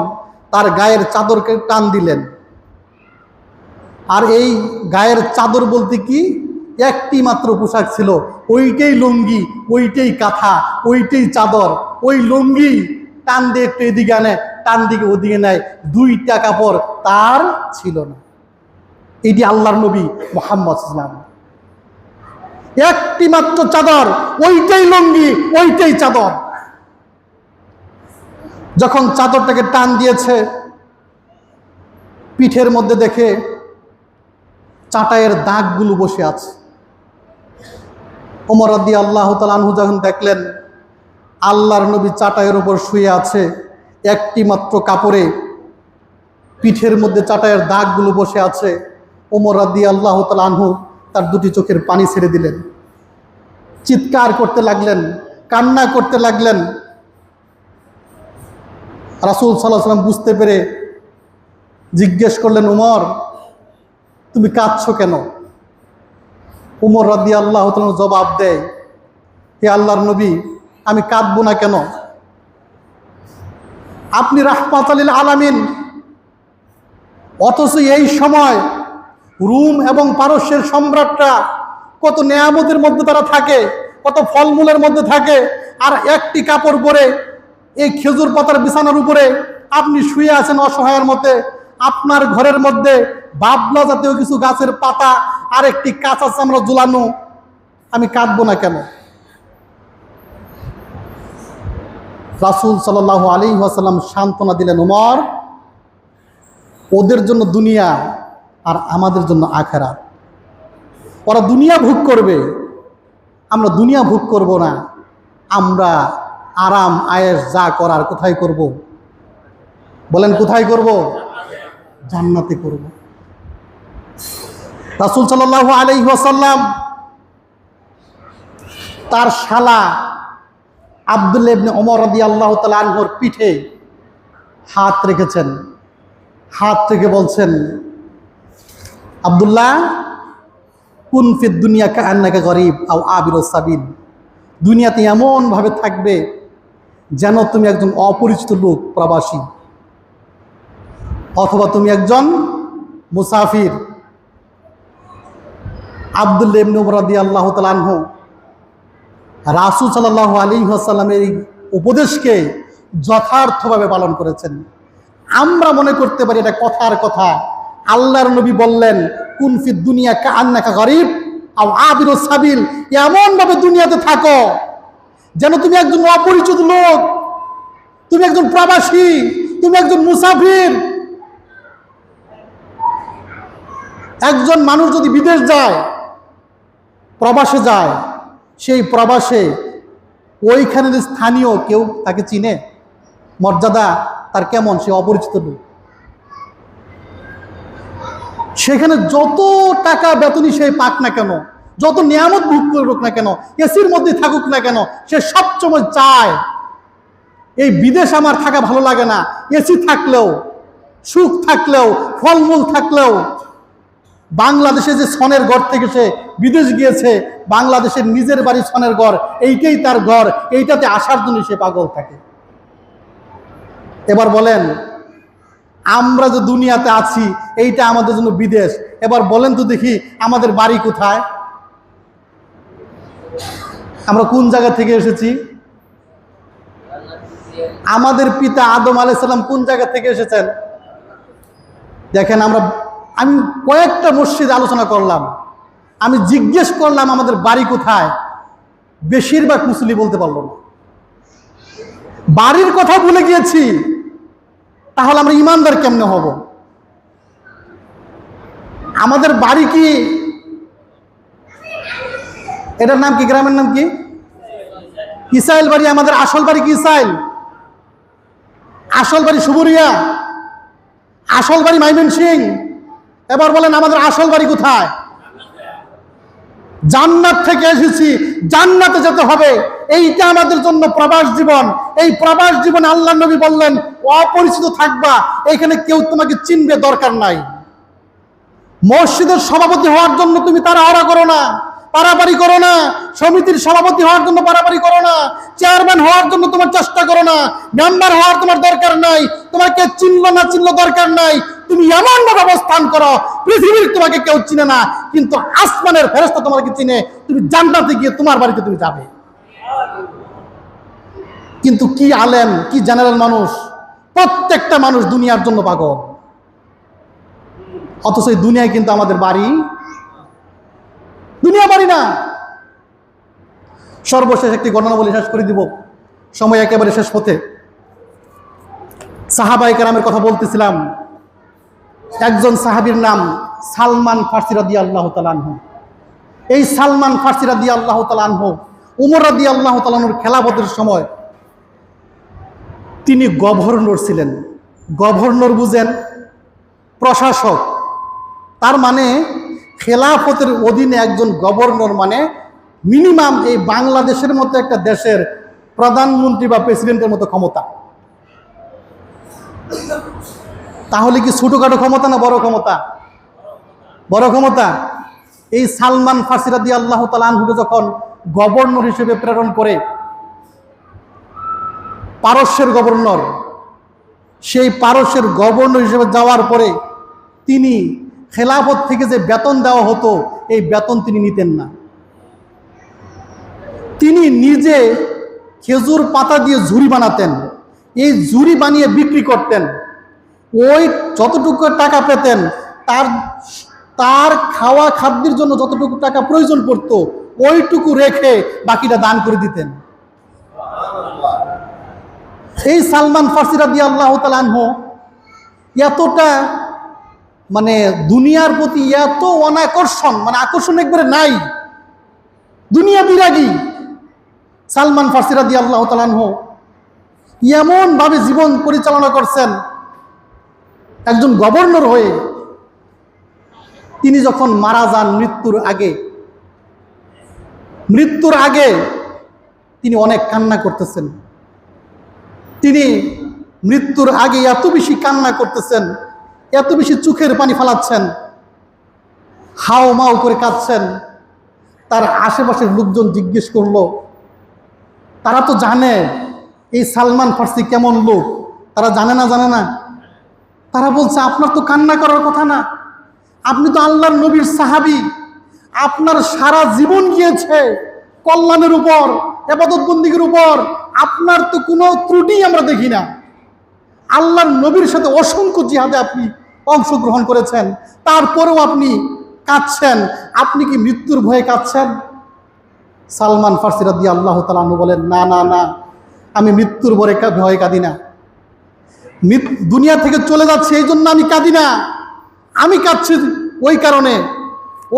তার গায়ের চাদরকে টান দিলেন। আর এই গায়ের চাদর বলতে কি, একটি মাত্র পোশাক ছিল, ওইটাই লুঙ্গি, ওইটাই কাঁথা, ওইটাই চাদর। ওই লুঙ্গি টান দিয়ে একটু এদিকে আনে, টান দিকে ওদিকে নেয়, দুইটা কাপড় তার ছিল না। এটি আল্লাহর নবী মুহাম্মদ সাল্লাল্লাহু আলাইহি ওয়াসাল্লাম, একটি মাত্র চাদর, ওইটাই লুঙ্গি, ওইটাই চাদর। যখন চাদরটাকে টান দিয়েছে, পিঠের মধ্যে দেখে চাটাইয়ের দাগগুলো বসে আছে। ওমর রাদিয়াল্লাহু তাআলা আনহু যখন দেখলেন আল্লাহর নবী চাটাইয়ের উপর শুয়ে আছে, একটি মাত্র কাপড়ে পিঠের মধ্যে চাটাইয়ের দাগগুলো বসে আছে, ওমর রাদিয়াল্লাহু তাআলা আনহু তার দুটি চোখের পানি ছেড়ে দিলেন, চিৎকার করতে লাগলেন, কান্না করতে লাগলেন। রাসূল সাল্লাল্লাহু আলাইহি ওয়াসাল্লাম বুঝতে পেরে জিজ্ঞেস করলেন, ওমর তুমি কাঁদছো কেন? ওমর রাদিয়াল্লাহু তাআলা জবাব দেয়, হে আল্লাহর নবী, আমি কাঁদবো না কেন? আপনি রাহমাতুল লিল আলামিন, অথচ এই সময় রোম এবং পারস্যের সম্রাটরা কত নেয়ামতের মধ্যে তারা থাকে, কত ফলমূলের মধ্যে থাকে, আর একটি কাপড় পরে এই খেজুর পাতার বিছানার উপরে আপনি শুয়ে আছেন অসহায়ের মতে। আপনার ঘরের মধ্যে বাবলা জাতীয় কিছু গাছের পাতা আর একটি কাঁচা চামড়া ঝুলানো, আমি কাঁদবো না কেন? রাসূল সাল্লাল্লাহু আলাইহি ওয়াসাল্লাম সান্ত্বনা দিলেন, ওমর, ওদের জন্য দুনিয়া আর আমাদের জন্য আখিরাত। ওরা দুনিয়া ভোগ করবে, আমরা দুনিয়া ভোগ করব না। আমরা আরাম আয়েশ যা করার কোথায় করব? বলেন কোথায় করব? জান্নাতে করব। রাসূল সাল্লাল্লাহু আলাইহি ওয়াসাল্লাম তার শালা আব্দুল্লাহ ইবনে ওমর রাদিয়াল্লাহু তাআলা আনহুর পিঠে হাত রেখেছেন। হাত রেখে বলছেন, আব্দুল্লাহ, কুন ফিদ দুনিয়া কাআন্নাকা গরীব আও আবিরুস সাবিল। দুনিয়াতে এমনভাবে থাকবে যেন তুমি একজন অপরিচিত লোক, প্রবাসী, অথবা তুমি একজন মুসাফির। আব্দুল্লাহ ইবনে ওমর রাদিয়াল্লাহু তাআলা আনহু রাসূল সাল্লাল্লাহু আলাইহি ওয়াসাল্লামের এই উপদেশকে যথার্থভাবে পালন করেছেন। আমরা মনে করতে পারি এটা কথার কথা। আল্লাহর নবী বললেন, কুন ফিদ দুনিয়া কাআন্নাকা গরীব আও আবিরুস সাবিল, এমনভাবে দুনিয়াতে থাকো যেন তুমি একজন অপরিচিত লোক, তুমি একজন প্রবাসী, তুমি একজন মুসাফির। একজন মানুষ যদি বিদেশ যায়, প্রবাসে যায়, সেই প্রবাসে ওইখানে স্থানীয় কেউ তাকে চিনে, মর্যাদা তার কেমন, সে অপরিচিত লোক। সেখানে যত টাকা বেতনই সে পাক না কেন, যত নিয়ামত ভোগ করুক না কেন, এসির মধ্যে থাকুক না কেন, সে সবসময় চায় এই বিদেশ আমার থাকা ভালো লাগে না। এসি থাকলেও, সুখ থাকলেও, ফলমূল থাকলেও, বাংলাদেশে যে ছনের ঘর থেকে সে বিদেশ গিয়েছে, বাংলাদেশের নিজের বাড়ি ছনের ঘর, এইটাই তার ঘর, এইটাতে আসার জন্য সে পাগল থাকে। এবার বলেন, আমরা যে দুনিয়াতে আছি এইটা আমাদের জন্য বিদেশ। এবার বলেন তো দেখি, আমাদের বাড়ি কোথায়? আমরা কোন জায়গা থেকে এসেছি? আমাদের পিতা আদম আলাইহিস সালাম কোন জায়গা থেকে এসেছেন? দেখেন, আমি কয়েকটা মসজিদে আলোচনা করলাম, আমি জিজ্ঞেস করলাম আমাদের বাড়ি কোথায়, বেশিরভাগ মুসলিম বলতে পারলো না। বাড়ির কথা ভুলে গিয়েছি, তাহলে আমরা ইমানদার কেমনে হব? আমাদের বাড়ি কি, এটার নাম কি, গ্রামের নাম কি? ইসাইল বাড়ি। আমাদের আসল বাড়ি কি ইসাইল? আসল বাড়ি সুবুরিয়া, আসল বাড়ি ময়মনসিংহ। এবার বলেন আমাদের আসল বাড়ি কোথায়? জান্নাত থেকে এসেছি, জান্নাতে যেতে হবে। এইটা আমাদের জন্য প্রবাস জীবন। এই প্রবাস জীবনে আল্লাহর নবী বললেন অপরিচিত থাকবা, এখানে কেউ তোমাকে চিনবে দরকার নাই। মসজিদের সভাপতি হওয়ার জন্য তুমি তাড়াহুড়া করো না, পারাপারি করো না। সমিতির সভাপতি হওয়ার জন্য পারাপারি করো না। চেয়ারম্যান হওয়ার জন্য তোমার চেষ্টা করো না। মেম্বার হওয়ার তোমার দরকার নাই। তোমাকে চিনলো না চিনলো দরকার নাই। তুমি এমন ভাবে অবস্থান করো পৃথিবীর তোমাকে কেউ চিনে না, কিন্তু আসমানের ফেরেশতা তোমাকে চিনে। তুমি জান্নাতে গিয়ে তোমার বাড়িতে তুমি যাবে। কিন্তু কি আলেম, কি জেনারেল মানুষ, প্রত্যেকটা মানুষ দুনিয়ার জন্য পাগল। অথচ এই দুনিয়ায় কিন্তু আমাদের বাড়ি, দুনিয়া বাড়ি না। সর্বশেষ একটি ঘটনা বলে শেষ করে দিব, সময় একেবারে শেষ পথে। সাহাবায়ে কেরামের কথা বলতেছিলাম। একজন সাহাবীর নাম সালমান ফারসি রাদিয়াল্লাহু তাআলা আনহু। এই সালমান ফারসি রাদিয়াল্লাহু তাআলা আনহু উমর রাদিয়াল্লাহু তাআলা আনহুর খেলাফতের সময় তিনি গভর্নর ছিলেন। গভর্নর বুঝেন, প্রশাসক। তার মানে খেলাফতের অধীনে একজন গভর্নর মানে মিনিমাম এই বাংলাদেশের মতো একটা দেশের প্রধানমন্ত্রী বা প্রেসিডেন্টের মতো ক্ষমতা। তাহলে কি ছোটখাটো ক্ষমতা না বড় ক্ষমতা? বড় ক্ষমতা। এই সালমান ফারসি রাদিয়াল্লাহু তাআলা আনহুকে যখন গভর্নর হিসেবে প্রেরণ করে পারস্যের গভর্নর, সেই পারস্যের গভর্নর হিসেবে যাওয়ার পরে তিনি খেলাফত থেকে যে বেতন দেওয়া হতো এই বেতন তিনি নিতেন না। তিনি নিজে খেজুর পাতা দিয়ে ঝুড়ি বানাতেন, এই ঝুড়ি বানিয়ে বিক্রি করতেন। ওই যতটুকু টাকা পেতেন তার খাওয়া খাদ্যের জন্য যতটুকু টাকা প্রয়োজন পড়তো ওইটুকু রেখে বাকিটা দান করে দিতেন। এই সালমান ফারসি রাদিয়াল্লাহু তাআলা আনহু এতটা মানে দুনিয়ার প্রতি এত অনাকর্ষণ, মানে আকর্ষণ একবারে নাই, দুনিয়া বিরাগী। সালমান ফারসি রাদিয়াল্লাহু তাআলা আনহু এমন ভাবে জীবন পরিচালনা করছেন একজন গভর্নর হয়ে। তিনি যখন মারা যান মৃত্যুর আগে তিনি অনেক কান্না করতেছেন। তিনি মৃত্যুর আগে এত বেশি কান্না করতেছেন, এত বেশি চোখের পানি ফেলাচ্ছেন, হাও মাও করে কাঁদছেন। তার আশেপাশের লোকজন জিজ্ঞেস করলো, তারা তো জানে এই সালমান ফারসি কেমন লোক, তারা জানে না? তারা বলছে আপনার তো কান্না করার কথা না, আপনি তো আল্লাহর নবীর সাহাবী, আপনার সারা জীবন গিয়েছে কল্যাণের উপর, ইবাদত বন্দেগীর উপর, আপনার তো কোনো ত্রুটি আমরা দেখি না। আল্লাহর নবীর সাথে অসংখ্য জিহাদে আপনি অংশগ্রহণ করেছেন, তারপরেও আপনি কাঁদছেন, আপনি কি মৃত্যুর ভয়ে কাঁদছেন? সালমান ফারসি রাদিয়াল্লাহু তাআলা আনহু বলেন, না, আমি মৃত্যুর ভয়ে কাঁদি না। দুনিয়া থেকে চলে যাচ্ছে এই জন্য আমি কাঁদি না, আমি কাঁদছি ওই কারণে,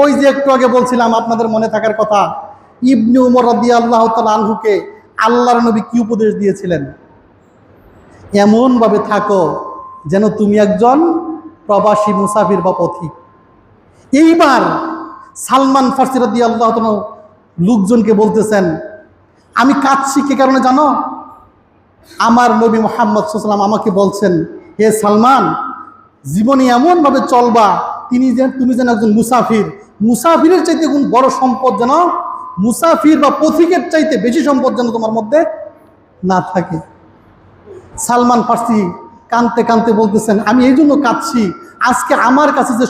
ওই যে একটু আগে বলছিলাম আপনাদের মনে থাকার কথা, ইবনে উমর রাদিয়াল্লাহু তাআলা আনহুকে আল্লাহর নবী কি উপদেশ দিয়েছিলেন? এমনভাবে থাকো যেন তুমি একজন প্রবাসী মুসাফির বা পথিক। এইবার সালমান ফারসি রাদিয়াল্লাহু তাআলা লোকজনকে বলতেছেন, আমি কাঁদছি কি কারণে জানো? আমার নবী মুহাম্মদ সাল্লাল্লাহু আলাইহি ওয়াসাল্লাম আমাকে বলছেন, হে সালমান, জীবনে এমনভাবে চলবা তুমি যেন একজন মুসাফিরের চাইতে কোন বড় সম্পদ যেন, মুসাফির বা পথিকের চাইতে বেশি সম্পদ যেন তোমার মধ্যে না থাকে। সালমান ফারসি কাঁদতে কাঁদতে বলতেছেন, আমি এই জন্য কাঁদছি, আজকে আমার কাছে যে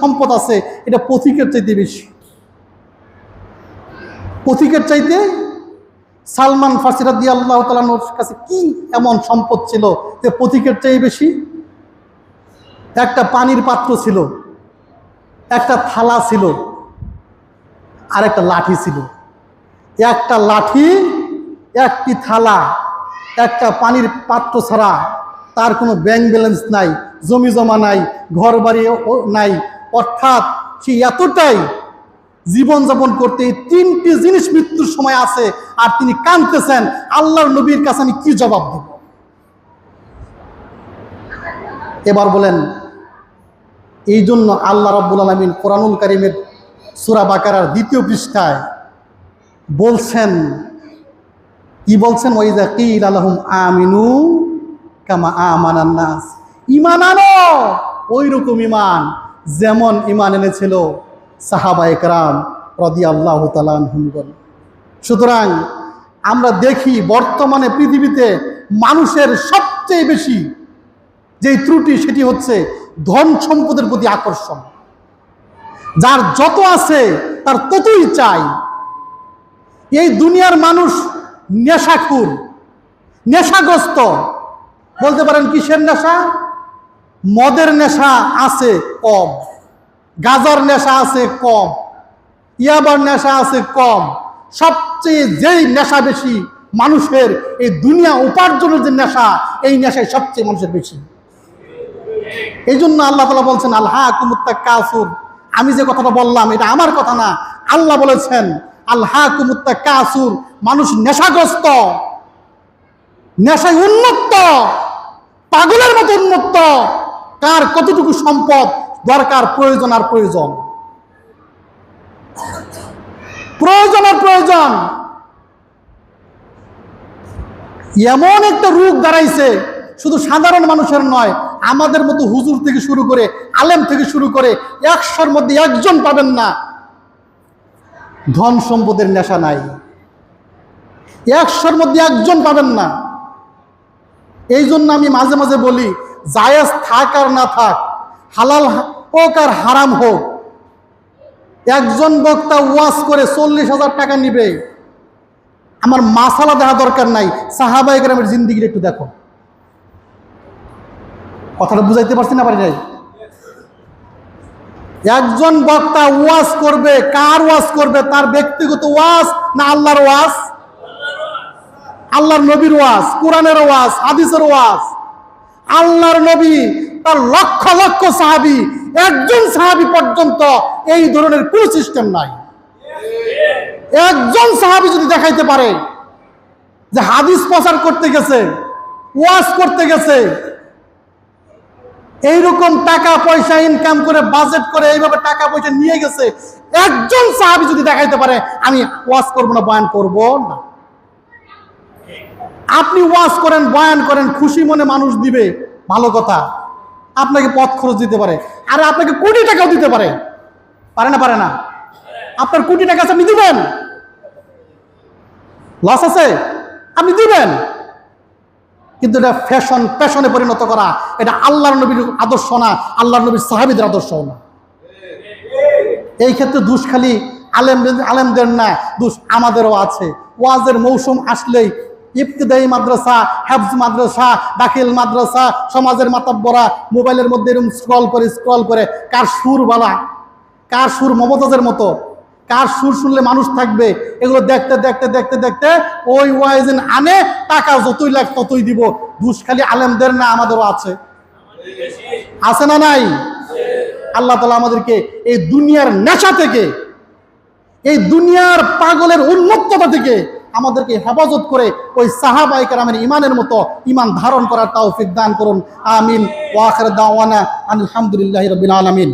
সম্পদ আছে এটা পথিকের চাইতে বেশি। পথিকের চাইতে সালমান ফারসি রাদিয়াল্লাহু তাআলা আনহুর কাছে কি এমন সম্পদ ছিল যে পথিকের চেয়ে বেশি? একটা পানির পাত্র ছিল, একটা থালা ছিল, আর একটা লাঠি ছিল। একটা লাঠি, একটি থালা, একটা পানির পাত্র ছাড়া তার কোনো ব্যাংক ব্যালেন্স নাই, জমি জমা নাই, ঘর বাড়ি নাই। অর্থাৎ সে এতটাই জীবনযাপন করতে এই তিনটি জিনিস মৃত্যুর সময় আছে, আর তিনি কাঁদতেছেন, আল্লাহর নবীর কাছে আমি কি জবাব দেব? এবার বলেন এই জন্য আল্লাহ রাব্বুল আলামিন কোরআনুল কারীমের সূরা বাকারার 2য় পৃষ্ঠায় বলছেন, কি বলছেন? ওয়াইযা কিলা লাহুম আমিনু কামা আমানান নাস, ঈমান আনো ওই রকম ঈমান যেমন ঈমান এনেছিল সাহাবায়ে কেরাম রাদিয়াল্লাহু তাআলা আনহুম। সুতরাং আমরা দেখি বর্তমানে পৃথিবীতে মানুষের সবচেয়ে বেশি যেই ত্রুটি সেটি হচ্ছে ধন সম্পদের প্রতি আকর্ষণ। যার যত আছে তার ততই চাই। এই দুনিয়ার মানুষ নেশাখুর, নেশাগ্রস্ত। বলতে পারেন কিসের নেশা? মদের নেশা আছে কম, গাঁজার নেশা আছে কম, ইয়াবার নেশা আছে কম। সবচেয়ে যেই নেশা বেশি মানুষের, এই দুনিয়া উপার্জনের যে নেশা, এই নেশাই সবচেয়ে মানুষের বেশি। এই জন্য আল্লাহ তাআলা বলছেন আলহাকুমুত তাকাসুর। আমি যে কথাটা বললাম এটা আমার কথা না, আল্লাহ বলেছেন আলহাকুমুত তাকাসুর। মানুষ নেশাগ্রস্ত, নেশায় উন্মত্ত, পাগলের মতো উন্মত্ত। কার কতটুকু সম্পদ দরকার, প্রয়োজন আর প্রয়োজন, প্রয়োজন আর প্রয়োজন। এমন একটা রোগ দাঁড়াইছে, শুধু সাধারণ মানুষের নয়, আমাদের মতো হুজুর থেকে শুরু করে, আলেম থেকে শুরু করে 100-র মধ্যে একজন পাবেন না ধন সম্পদের নেশা নাই। 100-র মধ্যে একজন পাবেন না। এই জন্য আমি মাঝে মাঝে বলি, জায়েজ থাক আর না থাক, হালাল হোক আর হারাম হোক, একজন বক্তা ওয়াজ করে 40,000 টাকা নিবে, আমার মাসালা দেখা দরকার নাই, সাহাবায়ে কেরামের জিন্দেগিটা একটু দেখো। কথাটা বুঝাইতে পারছি না পারি নাই? একজন বক্তা ওয়াজ করবে, কার ওয়াজ করবে? তার ব্যক্তিগত ওয়াজ না আল্লাহর ওয়াজ? আল্লাহর নবীর ওয়াজ, কোরআনের ওয়াজ, হাদিসের ওয়াজ। আল্লাহর নবী তার লক্ষ লক্ষ সাহাবী, একজন সাহাবী পর্যন্ত এই ধরনের কোন সিস্টেম নাই। একজন সাহাবী যদি দেখাইতে পারে যে হাদিস প্রচার করতে গেছে, ওয়াজ করতে গেছে, এইরকম টাকা পয়সা ইনকাম করে, বাজেট করে এইভাবে টাকা পয়সা নিয়ে গেছে, একজন সাহাবী যদি দেখাইতে পারে, আমি ওয়াজ করবো না, বয়ান করব না। আপনি ওয়াজ করেন, বয়ান করেন, খুশি মনে মানুষ দিবে, ভালো কথা, আপনাকে পথ খরচ দিতে পারে, আর আপনাকে কোটি টাকাও দিতে পারে। পারে না? পারে না? আপনার কোটি টাকা আছে, আপনি দিবেন? লস আছে? আপনি দিবেন। কিন্তু এটা ফ্যাশন, প্যাশনে পরিণত করা, এটা আল্লাহর নবীর আদর্শ না, আল্লাহর নবীর সাহাবীদের আদর্শ না। এই ক্ষেত্রে দোষ খালি আলেমদের না, দোষ আমাদেরও আছে। ওয়াজের মৌসুম আসলেই ইবতিদায়ী মাদ্রাসা, হাফজ মাদ্রাসা, দাখিল মাদ্রাসা, সমাজের মাতাব্বরা মোবাইলের মধ্যে এরকম স্ক্রল করে কার সুর বালা, কার সুর মমতাজের মতো, কার সুর শুনলে মানুষ থাকবে, এগুলো দেখতে দেখতে দেখতে দেখতে ওই ওয়াইজিন আনে, টাকা যতই লাগ ততই দিব। দোষ খালি আলেমদের না, আমাদেরও আছে। আছে না নাই? আল্লাহ তাআলা আমাদেরকে এই দুনিয়ার নেশা থেকে, এই দুনিয়ার পাগলের উন্মত্ততা থেকে আমাদেরকে হেফাজত করে ওই সাহাবায়ে কেরামের ঈমানের মতো ঈমান ধারণ করার তৌফিক দান করুন। আমিন। ওয়া আখির দাওয়ানা আলহামদুলিল্লাহি রাব্বিল আলামিন।